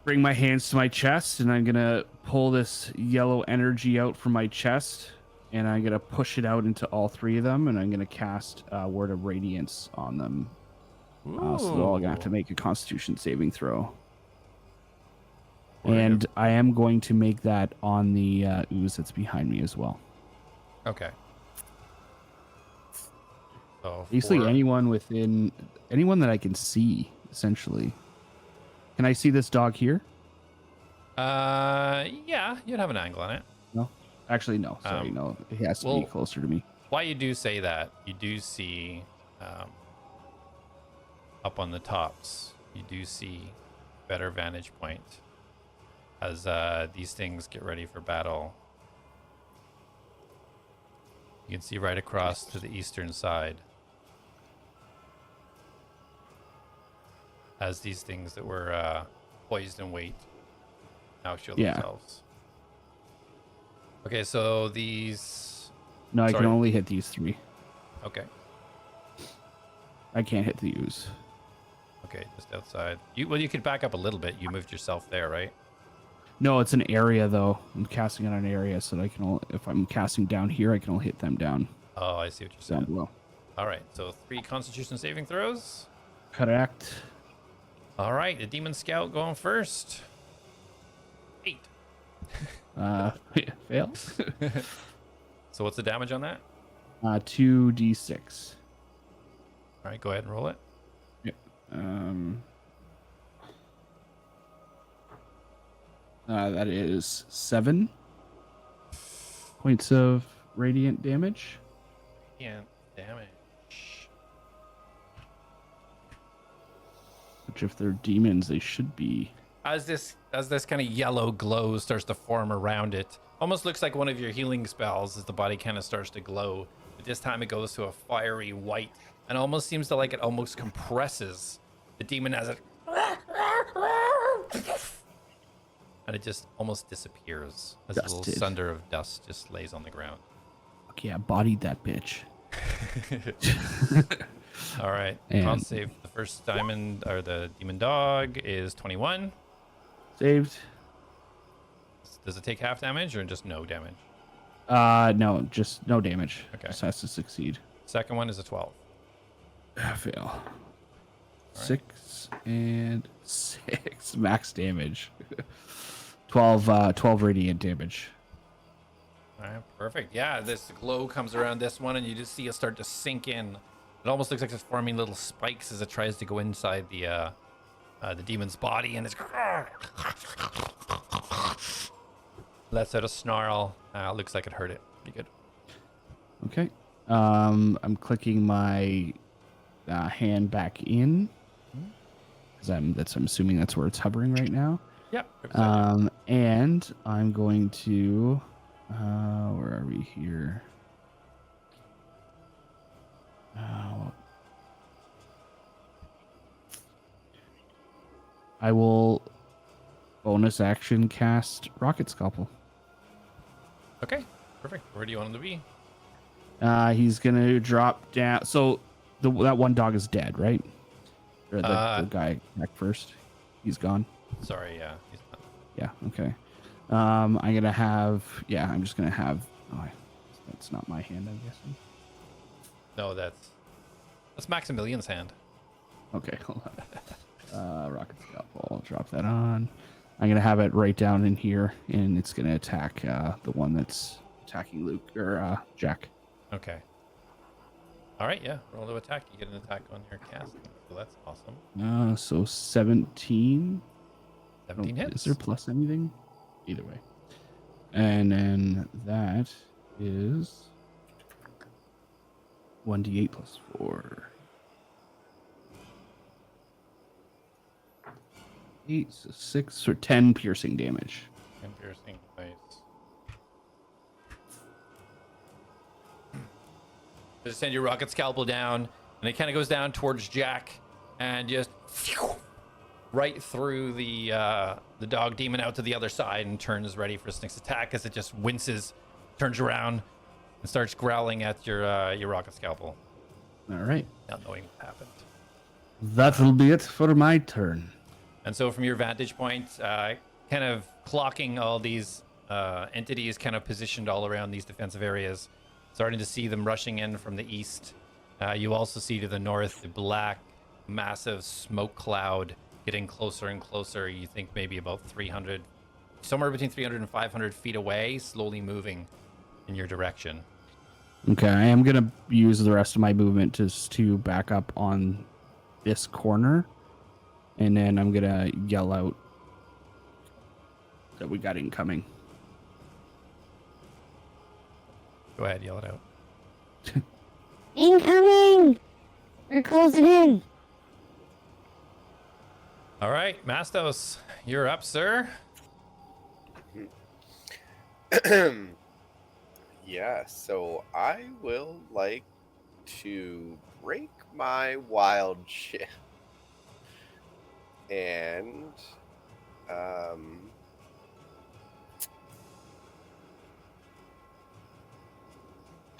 bring my hands to my chest, and I'm gonna pull this yellow energy out from my chest, and I'm gonna push it out into all 3 of them, and I'm gonna cast Word of Radiance on them. So they're all gonna have to make a Constitution saving throw. And I am going to make that on the ooze that's behind me as well. Okay. So Basically, anyone that I can see, essentially. Can I see this dog here? Yeah, you'd have an angle on it. No, actually, no. Sorry, no. It has to be closer to me. Why you do say that? You do see up on the tops. You do see better vantage point as these things get ready for battle. You can see right across to the eastern side as these things that were poised in weight now show themselves. Okay, so these... No, I Sorry. can only hit these 3. Okay, I can't hit the ooze. okay, just outside. Well, you could back up a little bit. You moved yourself there, right? No, it's an area, though. I'm casting on an area, so that I can only, if I'm casting down here, I can only hit them down Oh, I see what you're down saying. below. All right, so 3 Constitution saving throws. Correct. All right, the Demon Scout going first. 8. Fail. So what's the damage on that? 2d6. All right, go ahead and roll it. That is 7 points of radiant damage. Yeah, damage. Which, if they're demons, they should be. As this kind of yellow glow starts to form around it, almost looks like one of your healing spells as the body kind of starts to glow. But this time it goes to a fiery white and almost seems to like it almost compresses the demon as it and it just almost disappears as a little Dusted. sunder of dust just lays on the ground. Okay, I bodied that bitch. All right. And- Con save the first diamond or the demon dog is 21. Saved. Does it take half damage or just no damage? No, just no damage. Okay. Just has to succeed. Second one is a 12. Fail. 6 and 6 max damage. 12 radiant damage. All right, perfect. Yeah, this glow comes around this one, and you just see it start to sink in. It almost looks like it's forming little spikes as it tries to go inside the demon's body, and it's lets out a snarl. Looks like it hurt it. Pretty good. Okay. I'm clicking my hand back in because I'm assuming that's where it's hovering right now. Yep. And I'm going to where are we here? I will bonus action cast Rocket Scalpel. Okay, perfect. Where do you want him to be? He's gonna drop down. So that one dog is dead, right? Or the guy back first. He's gone. Sorry, yeah. He's not. Yeah. Okay. I'm gonna have. Yeah, I'm just gonna have. Oh, that's not my hand, I'm guessing. No, that's Maximilian's hand. Okay, hold on. Rocket Scalpel. I'll drop that on. I'm gonna have it right down in here, and it's gonna attack the one that's attacking Luke or Jack. Okay. All right, yeah. Roll to attack. You get an attack on your cast, so that's awesome. So 17. 17 hits. Is there plus anything? Either way. And then that is 1d8 plus 4. 8, so 6 or 10 piercing damage. And piercing. Nice. Just send your rocket scalpel down, and it kind of goes down towards Jack, and just right through the dog demon out to the other side, and turns ready for its next attack as it just winces, turns around, and starts growling at your rocket scalpel, All right. not knowing what happened. That'll be it for my turn. And so from your vantage point, kind of clocking all these entities kind of positioned all around these defensive areas, starting to see them rushing in from the east. You also see to the north the black, massive smoke cloud getting closer and closer. You think maybe about 300, somewhere between 300 and 500 feet away, slowly moving in your direction. Okay, I am going to use the rest of my movement to back up on this corner. And then I'm going to yell out that we got incoming. Go ahead, yell it out. Incoming! We're closing in. All right, Mastos, you're up, sir. Yeah, so I will like to break my wild shit. And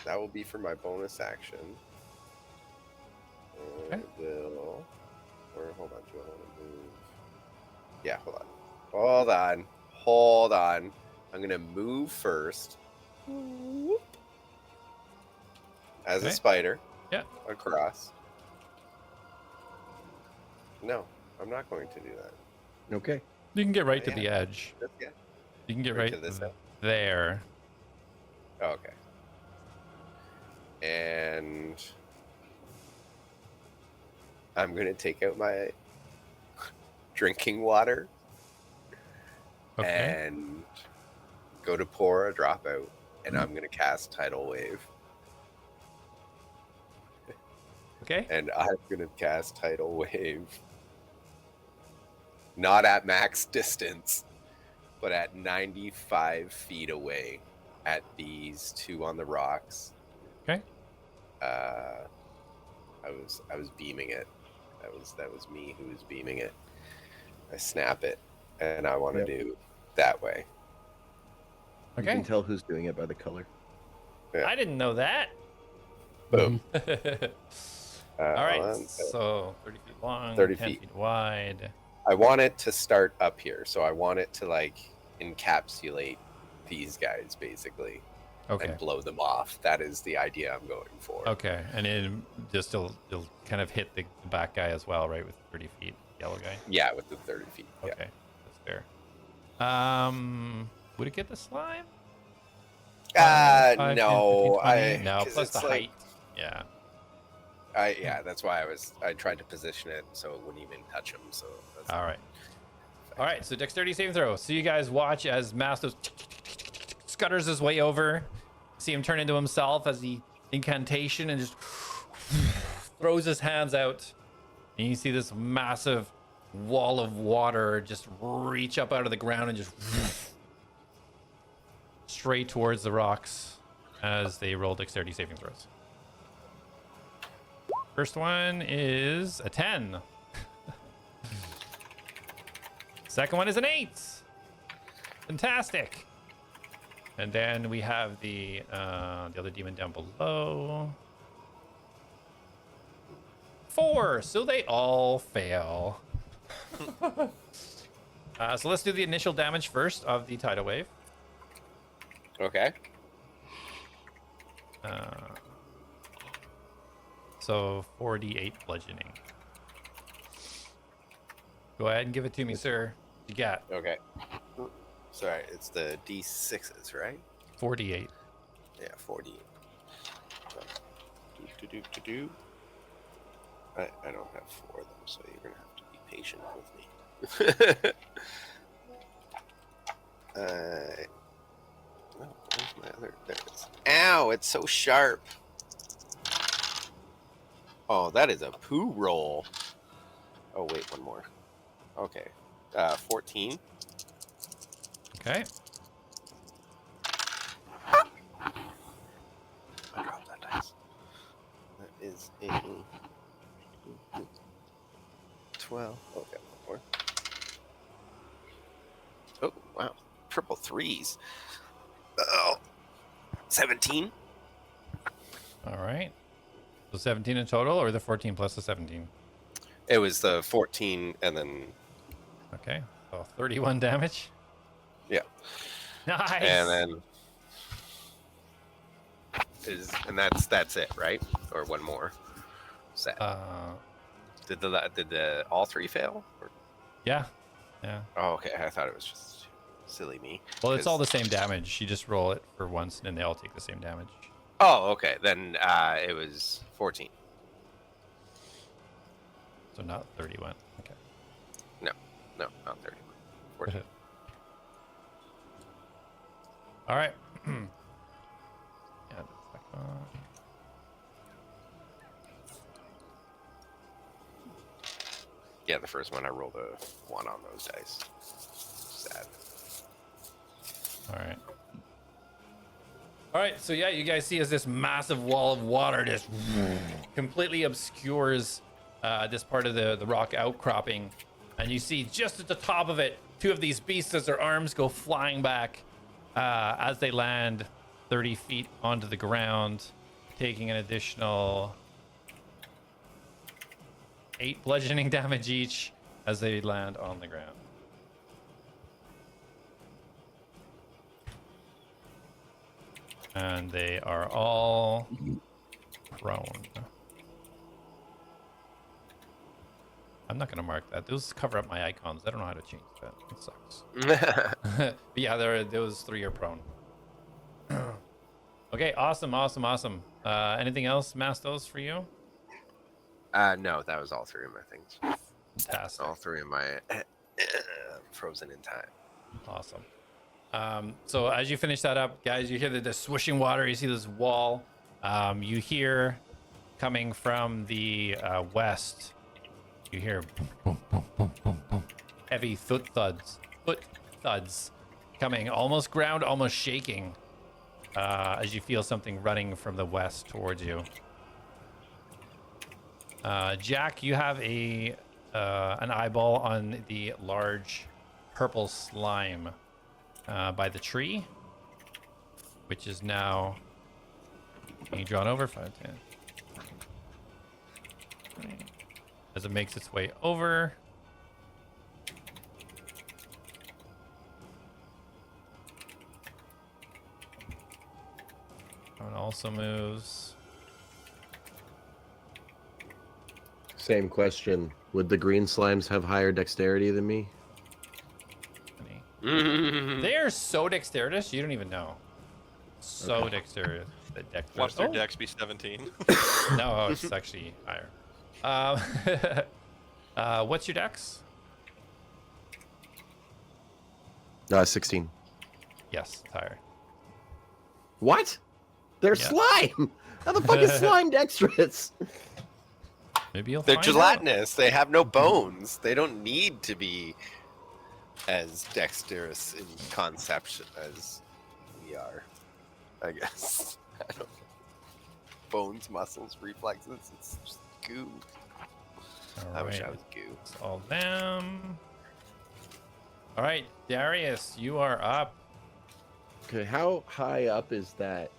that will be for my bonus action. And Okay. I will. Or hold on, do I want to move? Yeah, hold on. Hold on. Hold on. I'm gonna move first. Whoop. As a Okay. spider. Yeah. Across. No, I'm not going to do that. Okay. You can get right to Yeah. the edge. That's good. You can get Right right to this end? there. Oh, okay. And I'm gonna take out my drinking water Okay. and go to pour a drop out, and I'm gonna cast Tidal Wave. Okay. And I'm gonna cast Tidal Wave not at max distance, but at 95 feet away at these two on the rocks. Okay. I was beaming it. That was me who was beaming it. I snap it, and I want to Yep. do that way. You Okay. can tell who's doing it by the color. Yeah. I didn't know that. Boom. All right. on, So 30 feet long, 30 10 feet. feet wide. I want it to start up here, so I want it to like encapsulate these guys basically Okay. and blow them off. That is the idea I'm going for. Okay. And then just it'll kind of hit the back guy as well, right? With 30 feet, yellow guy. Yeah, with the 30 feet. Okay. Yeah. That's fair. Would it get the slime? 5, 10, No, 15, 20? No, 'cause plus the it's like- height. Yeah. Yeah, that's why I tried to position it so it wouldn't even touch him. So that's All right. All right. So dexterity saving throw. So you guys watch as Mastos scutters his way over. See him turn into himself as he incantation and just throws his hands out. And you see this massive wall of water just reach up out of the ground and just straight towards the rocks as they roll dexterity saving throws. First one is a 10. Second one is an 8. Fantastic. And then we have the other demon down below. 4. So they all fail. So let's do the initial damage first of the tidal wave. okay. So 4d8 bludgeoning. Go ahead and give it to me, sir. You got Okay. Sorry, it's the D6s, right? 4d8. Yeah, 40. Do. I don't have 4 of them, so you're gonna have to be patient with me. Oh, where's my other? There it is. Ow! It's so sharp. Oh, that is a poo roll. Oh wait, one more. Okay, 14. Okay. I dropped that dice. That is a 12. Okay, one more. Oh, wow. Triple threes. Oh, 17. All right. So 17 in total, or the 14 plus the 17? It was the 14 and then, Okay. So 31 damage. yeah. Nice. And then that's it, right? Or one more set. Did the all 3 fail? Or, Yeah. Yeah. oh, okay. I thought it was just silly me. Well, it's 'cause- all the same damage. You just roll it for once, and then they all take the same damage. Oh, okay. Then it was 14. So not 31. Okay. No, not 30. 14. All right. Yeah, that's back on. Yeah, the first one I rolled a 1 on those dice. Sad. All right. All right. So yeah, you guys see as this massive wall of water just completely obscures this part of the rock outcropping, and you see just at the top of it, 2 of these beasts as their arms go flying back as they land 30 feet onto the ground, taking an additional 8 bludgeoning damage each as they land on the ground. And they are all prone. I'm not going to mark that. Those cover up my icons. I don't know how to change that. It sucks. But yeah, those 3 are prone. Okay, awesome. Anything else, Mastos, for you? No, that was all 3 of my things. Fantastic. All 3 of my frozen in time. Awesome. So as you finish that up, guys, you hear the swishing water. You see this wall. You hear coming from the west. You hear boom, boom, boom, boom, boom. Heavy foot thuds coming, almost ground, almost shaking, as you feel something running from the west towards you. Jak, you have an eyeball on the large purple slime by the tree, which is now being drawn over. 5, 10. As it makes its way over. And also moves. Same question. Would the green slimes have higher dexterity than me? They are so dexterous, you don't even know. So dexterous. Watch their dex be 17. No, it's actually higher. What's your dex? 16. Yes, it's higher. What? They're Yeah. slime! How the fuck is slime dexterous? Maybe you'll They're find out. gelatinous. They have no bones. They don't need to be as dexterous in conception as we are, I guess. I don't know. Bones, muscles, reflexes. It's just goo. I wish I was goo. It's all them. All right, Darius, you are up. Okay, how high up is that?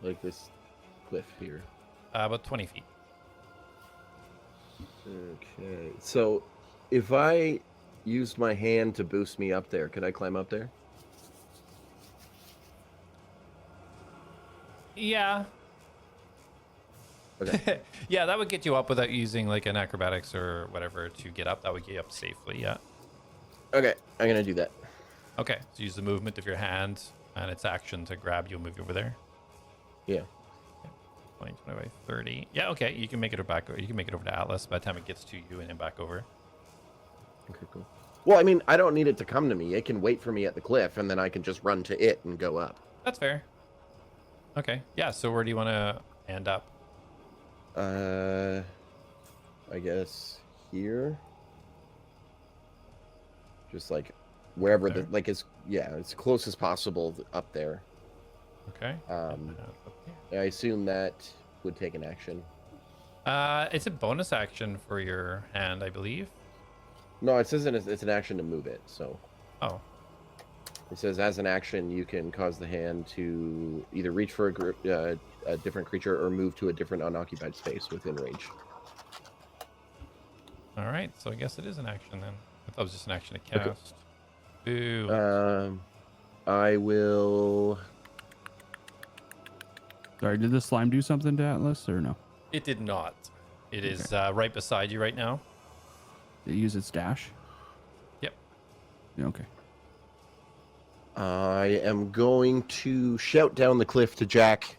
Like this cliff here. About 20 feet. Okay, so if I used my hand to boost me up there, could I climb up there? Yeah. Okay. Yeah, that would get you up without using like an acrobatics or whatever to get up. That would get you up safely, yeah. Okay, I'm gonna do that. Okay, so use the movement of your hand and its action to grab you and move you over there. Yeah. 20 by 30. Yeah, okay, you can make it back. You can make it over to Atlas by the time it gets to you and then back over. Okay, cool. Well, I mean, I don't need it to come to me. It can wait for me at the cliff, and then I can just run to it and go up. That's fair. Okay, yeah. So where do you want to end up? I guess here. Just like wherever There? the as as close as possible up there. Okay. I assume that would take an action. It's a bonus action for your hand, I believe. No, it says it's an action to move it. So Oh, it says as an action you can cause the hand to either reach for a different creature or move to a different unoccupied space within range. all right. So I guess it is an action then. I thought it was just an action to Okay. cast. Boo. I will. Sorry, did the slime do something to Atlas or no? It did not. It is right beside you right now. Did it use its dash? Yep. Yeah, okay. I am going to shout down the cliff to Jak.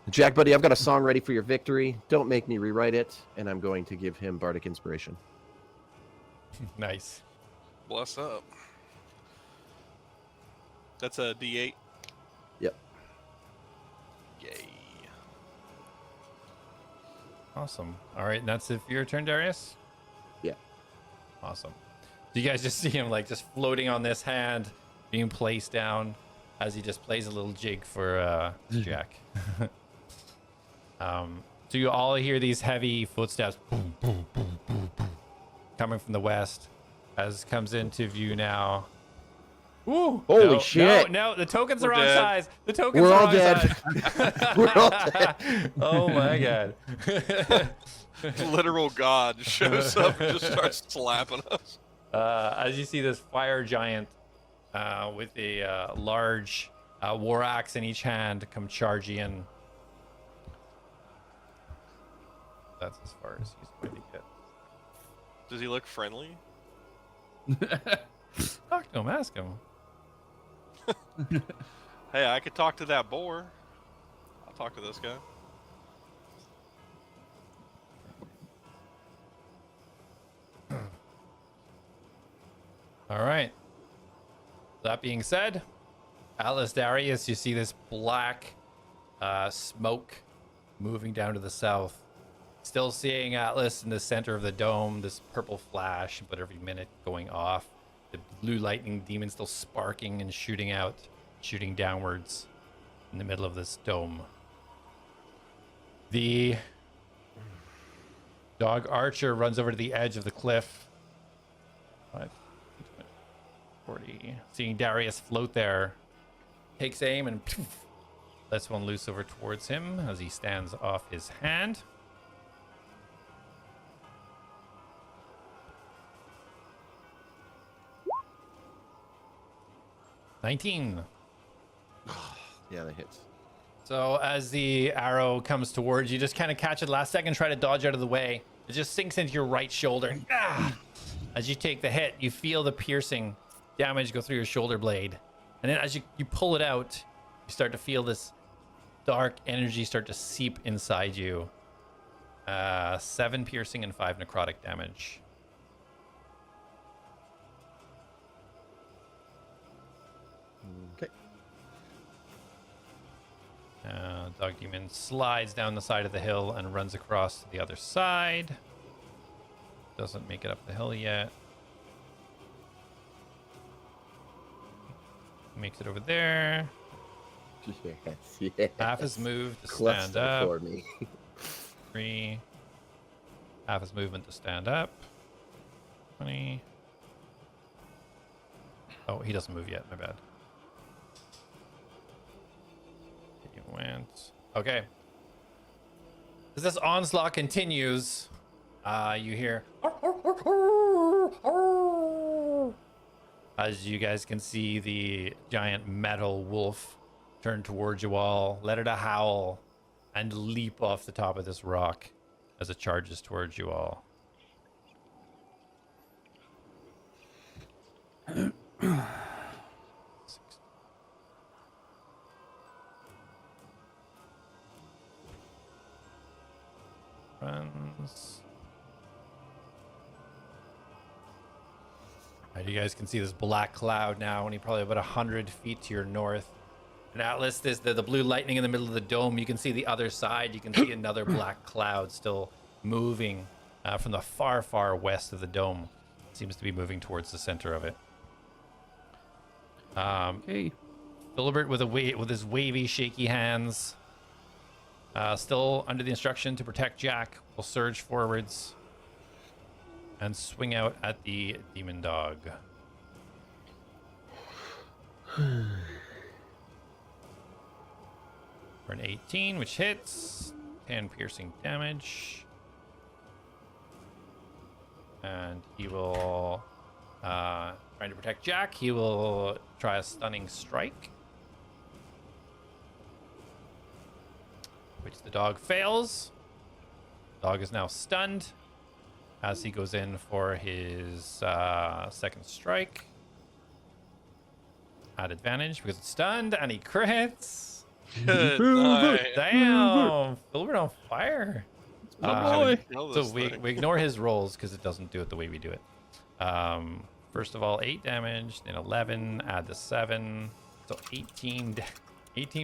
Jak, buddy, I've got a song ready for your victory. Don't make me rewrite it. And I'm going to give him bardic inspiration. Nice. Bless up. That's a D8. Yep. Yay. Awesome. All right, and that's it for your turn, Darius? Yeah. Awesome. So you guys just see him like just floating on this hand, being placed down as he just plays a little jig for Jak. So you all hear these heavy footsteps boom, boom, boom, boom, boom, coming from the west as comes into view now. Woo! Holy shit. No, the tokens We're are wrong dead. size. The tokens We're are all wrong dead. size. We're all dead. Oh my god. Literal god shows up and just starts slapping us. As you see this fire giant with a large war axe in each hand come charging in. That's as far as he's going to get. Does he look friendly? Talk to him, ask him. Hey, I could talk to that boar. I'll talk to this guy. All right. That being said, Atlas Darius, you see this black smoke moving down to the south. Still seeing Atlas in the center of the dome, this purple flash, but every minute going off. The blue lightning demon still sparking and shooting out, shooting downwards in the middle of this dome. The dog archer runs over to the edge of the cliff. 5, 40. Seeing Darius float there, takes aim and lets one loose over towards him as he stands off his hand. $19. Yeah, that hits. So as the arrow comes towards you, just kind of catch it last second, try to dodge out of the way. It just sinks into your right shoulder. As you take the hit, you feel the piercing damage go through your shoulder blade. And then as you pull it out, you start to feel this dark energy start to seep inside you. 7 piercing and 5 necrotic damage. Okay. Dog Demon slides down the side of the hill and runs across to the other side. Doesn't make it up the hill yet. Makes it over there. Yes. Half his move to Cluster stand up. for me. 3. Half his movement to stand up. 20. Oh, he doesn't move yet. My bad. He went. Okay. As this onslaught continues, you hear as you guys can see the giant metal wolf turn towards you all, let out a howl, and leap off the top of this rock as it charges towards you all. Runs. Right, you guys can see this black cloud now, only probably about 100 feet to your north. And Atlas, there's the blue lightning in the middle of the dome. You can see the other side. You can see another black cloud still moving from the far, far west of the dome. Seems to be moving towards the center of it. Okay. Philibert with his wavy, shaky hands, still under the instruction to protect Jak, will surge forwards and swing out at the demon dog. For an 18, which hits, 10 piercing damage. And he will, trying to protect Jak, he will try a stunning strike, which the dog fails. Dog is now stunned as he goes in for his second strike. At advantage because it's stunned, and he crits. Good night. Damn, Filbert on fire. boy. So we ignore his rolls because it doesn't do it the way we do it. First of all, 8 damage, then 11, add the 7, so 18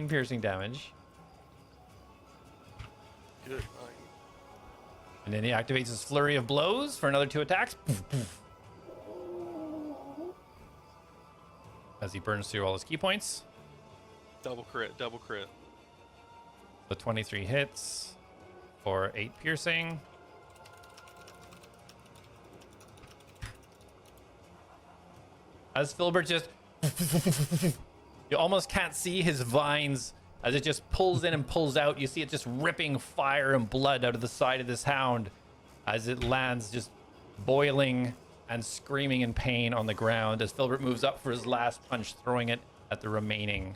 piercing damage. Good night. And then he activates his flurry of blows for another 2 attacks. As he burns through all his key points. Double crit, double crit. So 23 hits for 8 piercing. As Filbert just... you almost can't see his vines as it just pulls in and pulls out. You see it just ripping fire and blood out of the side of this hound as it lands just boiling and screaming in pain on the ground as Filbert moves up for his last punch, throwing it at the remaining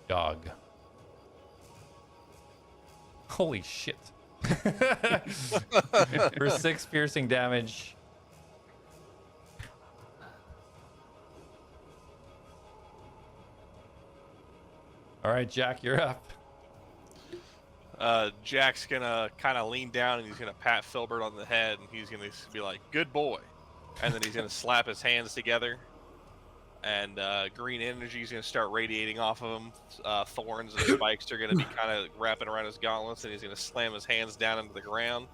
dog. Holy shit. For 6 piercing damage. All right, Jak, you're up. Jak's gonna kind of lean down and he's gonna pat Filbert on the head and he's gonna be like, "Good boy," and then he's gonna slap his hands together, and green energy is gonna start radiating off of him. Thorns and spikes are gonna be kind of wrapping around his gauntlets, and he's gonna slam his hands down into the ground,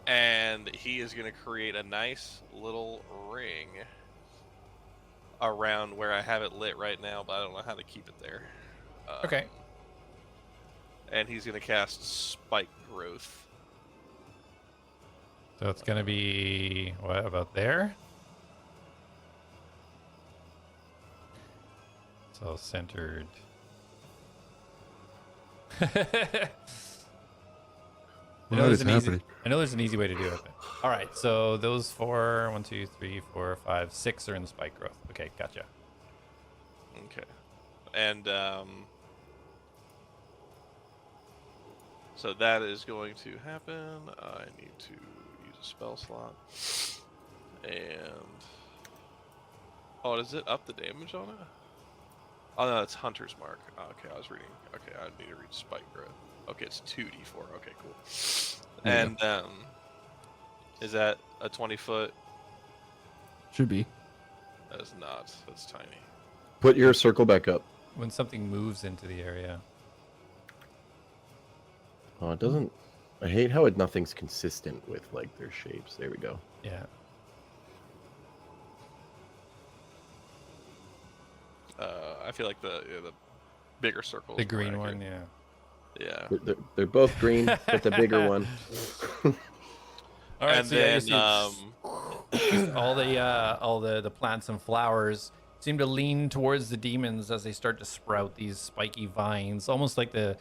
and he is gonna create a nice little ring around where I have it lit right now, but I don't know how to keep it there. Okay. And he's going to cast Spike Growth. So it's going to be, what, about there? So centered. I know there's an easy way to do it. But... All right, so those 4, 1, 2, 3, 4, 5, 6 are in the spike growth. Okay, gotcha. Okay. And so that is going to happen. I need to use a spell slot. And oh, does it up the damage on it? Oh no, it's Hunter's Mark. Oh, okay, I was reading. Okay, I need to read Spike Growth. Okay, it's 2d4. Okay, cool. And is that a 20-foot? Should be. That is not. That's tiny. Put your circle back up. When something moves into the area. Oh, it doesn't. I hate how nothing's consistent with like their shapes. There we go. Yeah. I feel like the bigger circle. The green one, yeah. Yeah. They're both green, but the bigger one. All right, And so yeah, you then see all the plants and flowers seem to lean towards the demons as they start to sprout these spiky vines, almost like the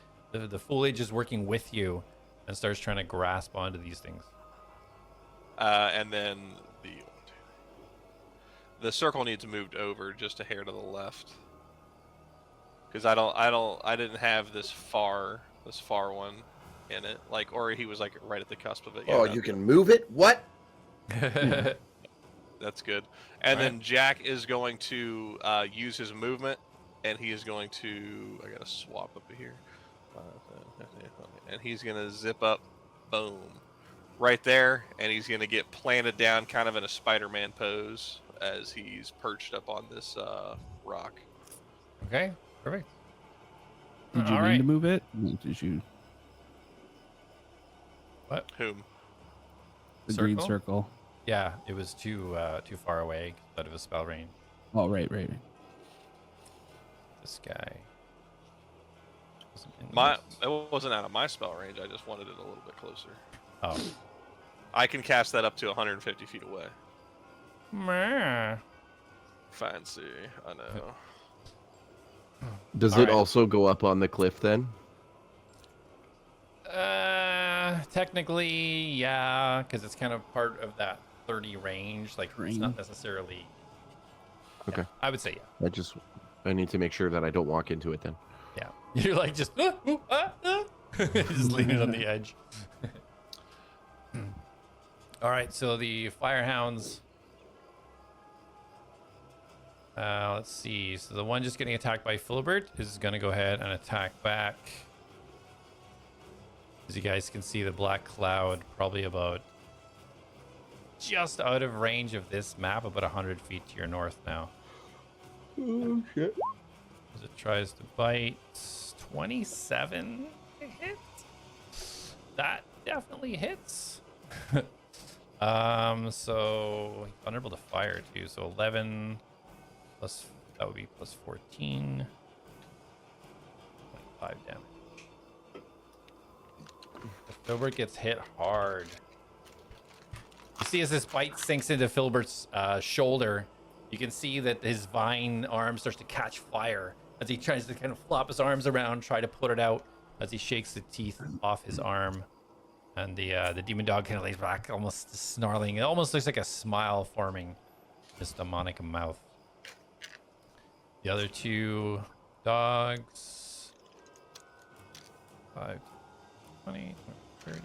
foliage is working with you and starts trying to grasp onto these things. and then the circle needs moved over just a hair to the left. Because I didn't have this far one in it, like, or he was like right at the cusp of it. Yeah, Oh, you can move it? What? That's good. And then Jak is going to use his movement, and he is going to. I gotta swap up here, and he's gonna zip up, boom, right there, and he's gonna get planted down, kind of in a Spider-Man pose, as he's perched up on this rock. Okay, perfect. Did you All need right. to move it? Did you? What? Whom? The green Circle? circle. Yeah, it was too far away out of his spell range. Oh, right. This guy. wasn't in It wasn't out of my spell range. I just wanted it a little bit closer. Oh. I can cast that up to 150 feet away. Meh. Fancy, I know. Does All it right. also go up on the cliff then? Technically, yeah, because it's kind of part of that 30 range. Like, it's not necessarily. Okay. Yeah, I would say yeah. I need to make sure that I don't walk into it then. Yeah. You're like just just leaning on the edge. All right, so the firehounds. Let's see. So the one just getting attacked by Filbert is going to go ahead and attack back. As you guys can see, the black cloud probably about just out of range of this map, about 100 feet to your north now. Oh shit! As it tries to bite, 27 to hit. That definitely hits. So vulnerable to fire too. So 11 plus, that would be plus 14. 25 damage. Filbert gets hit hard. You see as this bite sinks into Filbert's shoulder, you can see that his vine arm starts to catch fire as he tries to kind of flop his arms around, try to put it out as he shakes the teeth off his arm. And the demon dog kind of lays back, almost snarling. It almost looks like a smile forming in his demonic mouth. The other two dogs. 5, 20, 30,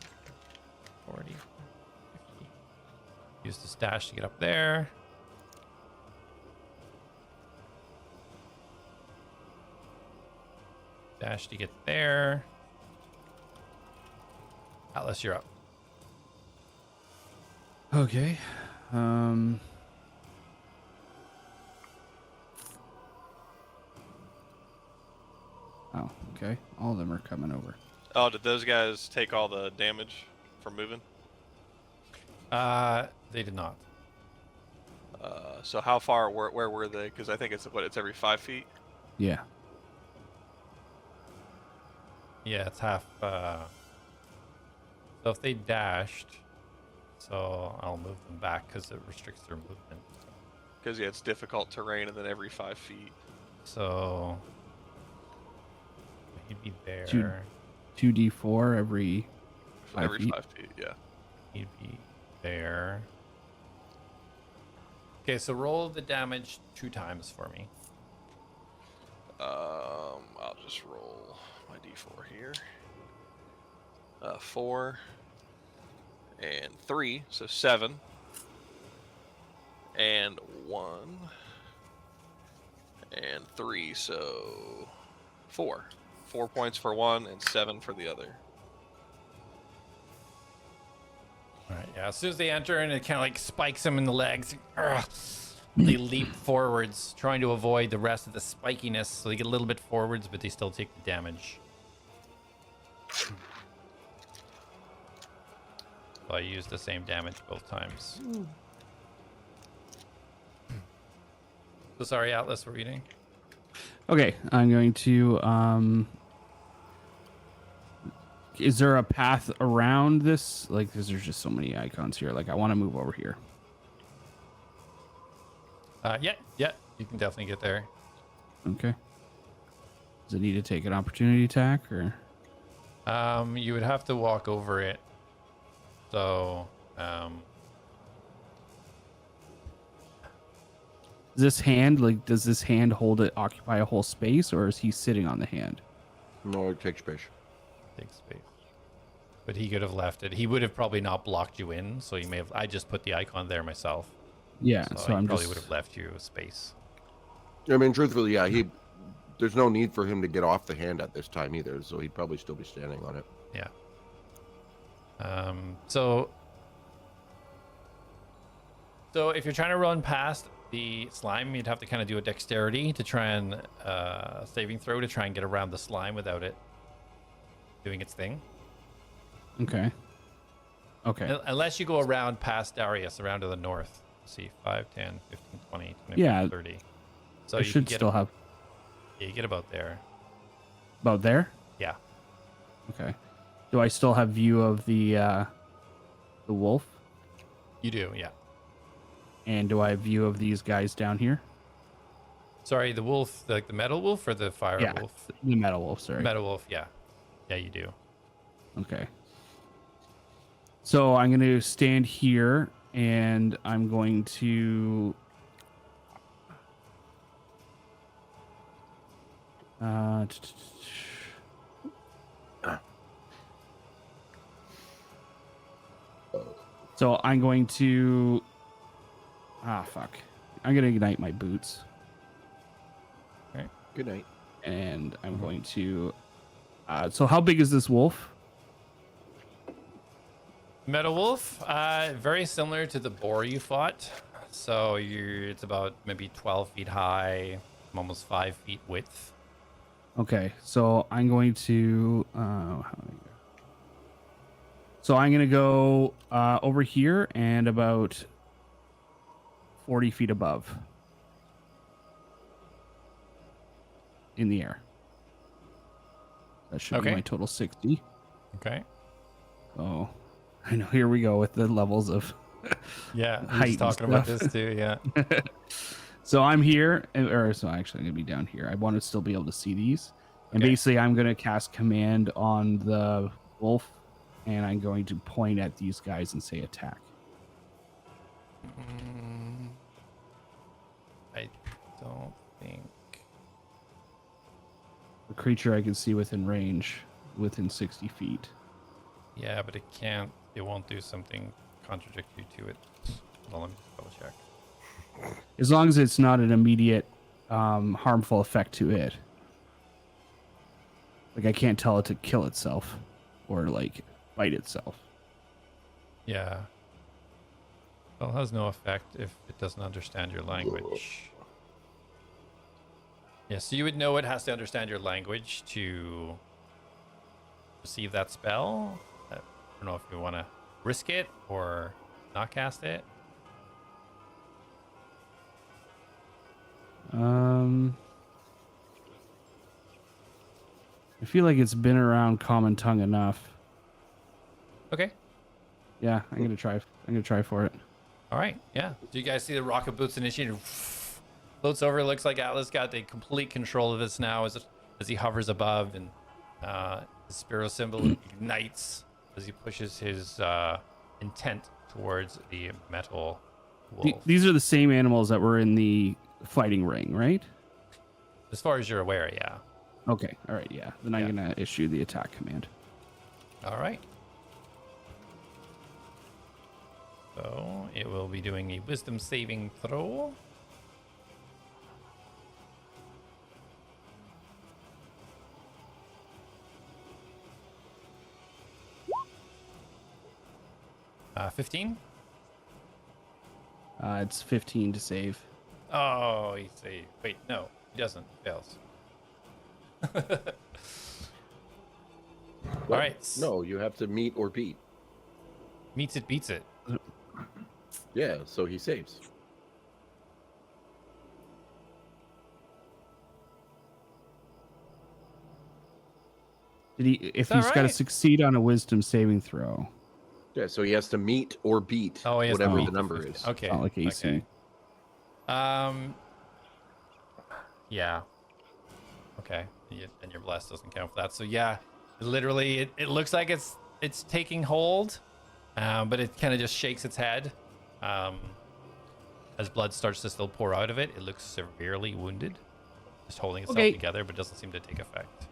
40, 50. Use the stash to get up there. Dash to get there. Atlas, you're up. Okay. Oh, okay. All of them are coming over. Oh, did those guys take all the damage from moving? They did not. So how far? Where were they? Because I think it's every 5 feet. Yeah. Yeah, it's half. So if they dashed, so I'll move them back because it restricts their movement. Because yeah, it's difficult terrain, and then every 5 feet. So he'd be there. 2d4 every 5 Every feet. 5 feet, yeah. He'd be there. Okay, so roll the damage 2 times for me. I'll just roll my d4 here. 4 and 3, so 7. And 1 and 3, so 4. 4 points for one and 7 for the other. All right, yeah. As soon as they enter, and it kind of like spikes them in the legs, ugh, they leap forwards, trying to avoid the rest of the spikiness. So they get a little bit forwards, but they still take the damage. So I used the same damage both times. So sorry, Atlas, we're eating. Okay, I'm going to is there a path around this? Like, because there's just so many icons here. Like, I want to move over here. Yeah, you can definitely get there. Okay. Does it need to take an opportunity attack, or? You would have to walk over it. So, This hand, like, does this hand hold it, occupy a whole space, or is he sitting on the hand? No, it takes space. take space. But he could have left it. He would have probably not blocked you in, so you may have. I just put the icon there myself. Yeah, So, so I I'm probably just. would have left you a space. I mean, truthfully, yeah, there's no need for him to get off the hand at this time either, so he'd probably still be standing on it. Yeah. So if you're trying to run past the slime, you'd have to kind of do a dexterity to try and saving throw to try and get around the slime without it doing its thing. Okay. Okay. Unless you go around past Darius, around to the north. Let's see, 5, 10, 15, 20, 25, Yeah. 30. So I you should can get still have Yeah, you get about there. about there. Yeah. Okay. Do I still have view of the wolf? You do, yeah. And do I have view of these guys down here? Sorry, the wolf, like the metal wolf or the fire Yeah. wolf? The metal wolf, sorry. Metal wolf, yeah. Yeah, you do. Okay. So I'm going to stand here and I'm going to so I'm going to fuck. I'm going to ignite my boots Good night. and I'm going to so how big is this wolf? Metal wolf, very similar to the boar you fought. So it's about maybe 12 feet high, almost 5 feet width. Okay, so I'm going to so I'm going to go over here and about 40 feet above in the air. That should be Okay. my total 60. Okay. Oh, I know. Here we go with the levels of Yeah, height he's and talking about stuff. this too, yeah. So I'm here, or so actually I'm going to be down here. I want to still be able to see these. And Okay. basically I'm going to cast command on the wolf and I'm going to point at these guys and say attack. I don't think. A creature I can see within range, within 60 feet. Yeah, but it won't do something contradictory to it. Well, let me just double check. As long as it's not an immediate harmful effect to it. Like I can't tell it to kill itself or like bite itself. Yeah. Well, it has no effect if it doesn't understand your language. Yeah, so you would know it has to understand your language to receive that spell. I don't know if you want to risk it or not cast it. I feel like it's been around common tongue enough. Okay. Yeah, I'm gonna try for it. All right. Yeah. Do you guys see the rocket boots initiated? floats over. It looks like Atlas got the complete control of this now as he hovers above, and the spiral symbol ignites as he pushes his intent towards the metal wolf. These are the same animals that were in the fighting ring, right? As far as you're aware, yeah. Okay. All right. Yeah. Then I'm Yeah. gonna issue the attack command. All right. So it will be doing a wisdom saving throw. Uh, 15. It's 15 to save. Oh, he saved. Wait, no, he doesn't. He fails. All right. No, you have to meet or beat. Meets it, beats it. Yeah, so he saves. Did he? If that he's got to right? succeed on a wisdom saving throw. Yeah, so he has to meet or beat Oh, he has to whatever beat the the number 50. is. Okay. Not like AC. Okay. Yeah. Okay. And your bless doesn't count for that. So yeah, literally, it looks like it's taking hold, but it kind of just shakes its head. As blood starts to still pour out of it, it looks severely wounded, just holding itself Okay. together, but doesn't seem to take effect.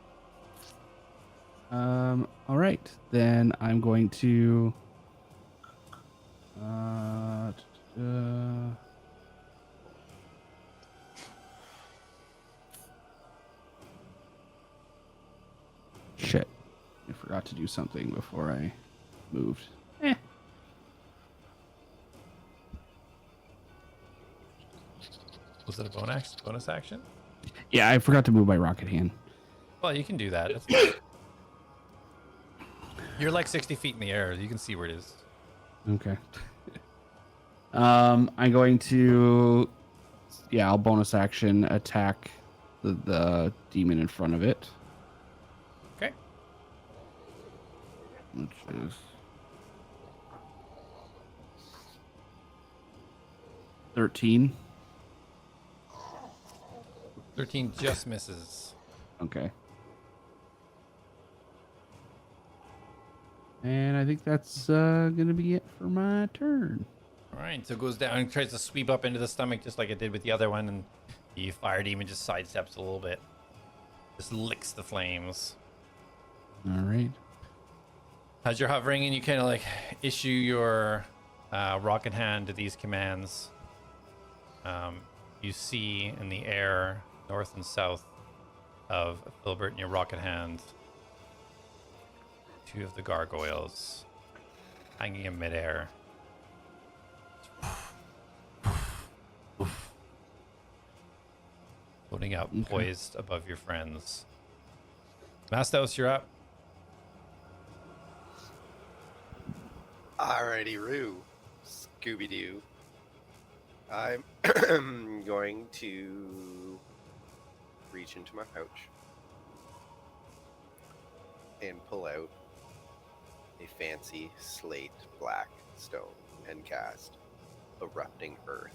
All right. Then I'm going to. Shit. I forgot to do something before I moved. Was it a bonus action? Yeah, I forgot to move my rocket hand. Well, you can do that. That's fine. You're like 60 feet in the air. You can see where it is. Okay. I'm going to, I'll bonus action attack the demon in front of it, Okay. which is 13. 13 just misses. Okay. And I think that's gonna be it for my turn. All right, so it goes down and tries to sweep up into the stomach just like it did with the other one, and the fire demon just sidesteps a little bit. Just licks the flames. All right. As you're hovering and you kind of like issue your rocket hand to these commands, you see in the air, north and south of Filbert in your rocket hand, two of the gargoyles hanging in midair. Floating out, Okay. poised above your friends. Mastos, you're up. Alrighty, Roo. Scooby Doo. I'm going to reach into my pouch and pull out a fancy slate black stone and cast Erupting Earth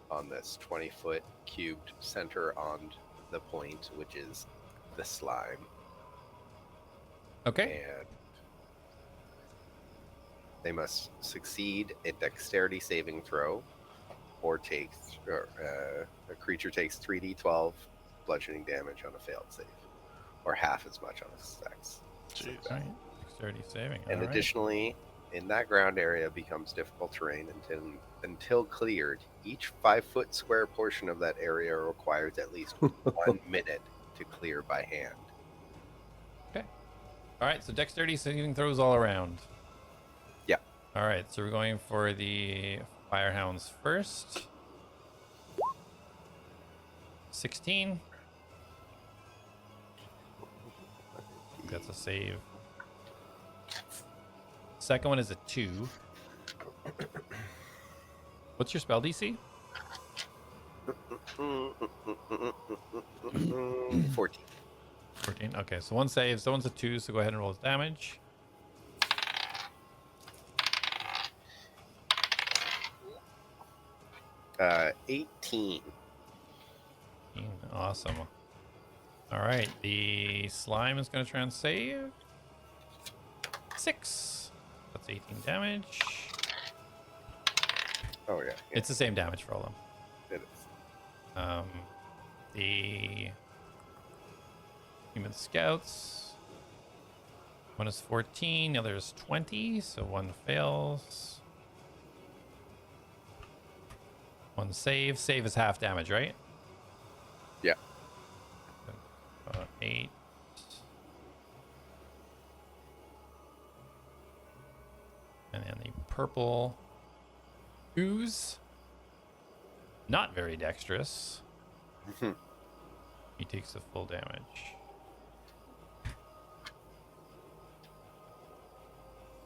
on this 20-foot cubed center on the point, which is the slime. Okay. And they must succeed a dexterity saving throw, or a creature takes 3d12 bludgeoning damage on a failed save, or half as much on a success. Jeez. All right. Dexterity saving. And All right. additionally, in that ground area becomes difficult terrain until cleared. Each 5-foot square portion of that area requires at least 1 minute to clear by hand. All right, so dexterity saving throws all around. Yeah. All right, so we're going for the firehounds first. 16. That's a save. Second one is a 2. What's your spell DC? 14. 14. Okay, so one saves. So one's a 2, so go ahead and roll his damage. Uh, 18. 18. Awesome. All right, the slime is going to try and save. 6. That's 18 damage. Oh yeah, It's the same damage for all of them. it is. The human scouts. One is 14, the other is 20, so one fails. One save. Save is half damage, right? Yeah. 8. And then the purple ooze. Not very dexterous. He takes the full damage.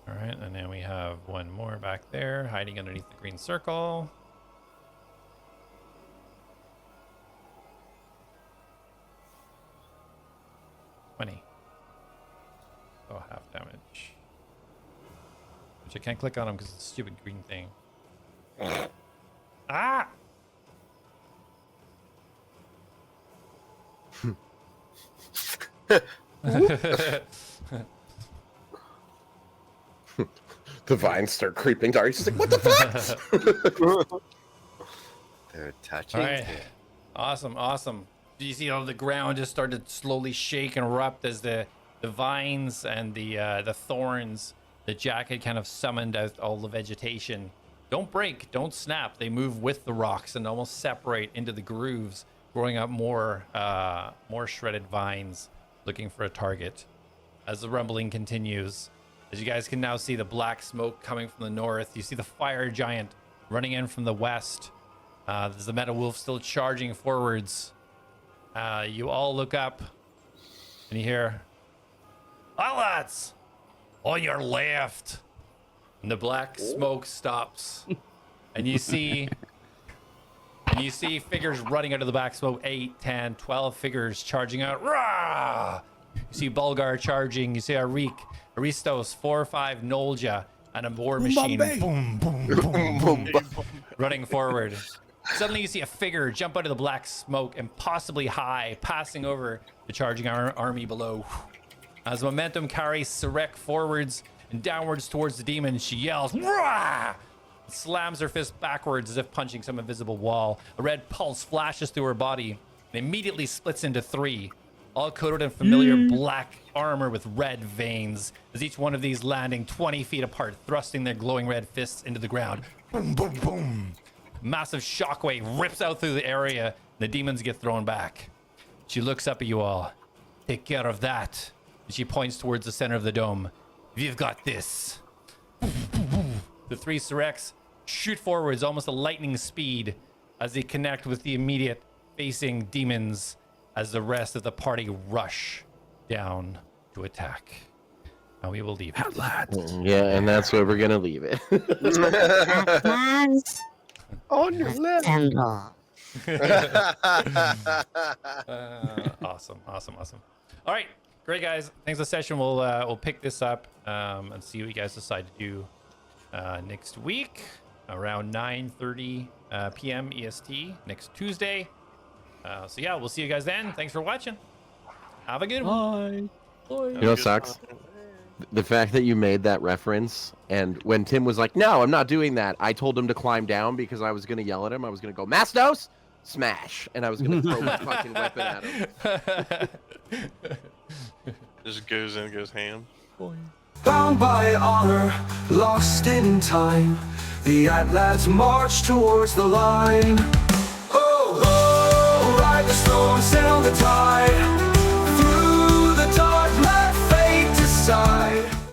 All right, and then we have one more back there, hiding underneath the green circle. Oh, half damage. Which I can't click on him because it's a stupid green thing. Ah! The vines start creeping. Darius is like, what the fuck? They're touching. All right. Awesome, awesome. Do you see how the ground just started to slowly shake and erupt as the vines and the thorns that Jak had kind of summoned out all the vegetation don't break, don't snap. They move with the rocks and almost separate into the grooves, growing up more shredded vines, looking for a target. As the rumbling continues, as you guys can now see the black smoke coming from the north, you see the fire giant running in from the west. There's the Meta Wolf still charging forwards. You all look up and you hear, ATLADS, on your left. And the black smoke stops. And you see figures running out of the black smoke, 8, 10, 12 figures charging out. Rah! You see Bulgar charging. You see Aristos, 4 or 5 Nolja, and a war machine. Boom, boom, boom, boom, running forward. Suddenly you see a figure jump out of the black smoke, impossibly high, passing over the charging army below. As momentum carries Sarek forwards and downwards towards the demon, she yells, "Rah!" Slams her fist backwards as if punching some invisible wall. A red pulse flashes through her body and immediately splits into 3, all coated in familiar black armor with red veins, as each one of these landing 20 feet apart, thrusting their glowing red fists into the ground. Boom, boom, boom. Massive shockwave rips out through the area, and the demons get thrown back. She looks up at you all. Take care of that. And she points towards the center of the dome. We've got this. The 3 Sareks shoot forwards almost at lightning speed as they connect with the immediate facing demons as the rest of the party rush down to attack. And we will leave it. Yeah, and that's where we're gonna leave it. ATLADS, On your left. assemble. Awesome. All right, great guys. Thanks for the session. We'll pick this up and see what you guys decide to do next week around 9:30 p.m. EST next Tuesday. So yeah, we'll see you guys then. Thanks for watching. Have a good one. You know what sucks? The fact that you made that reference, and when Tim was like, "No, I'm not doing that," I told him to climb down because I was gonna yell at him. I was gonna go, "Mastos, smash!" and I was gonna throw my fucking weapon at him. Just goes in, goes ham. Bound by honor, lost in time, the ATLADS march towards the line. Oh, oh, ride the storm, sail the tide.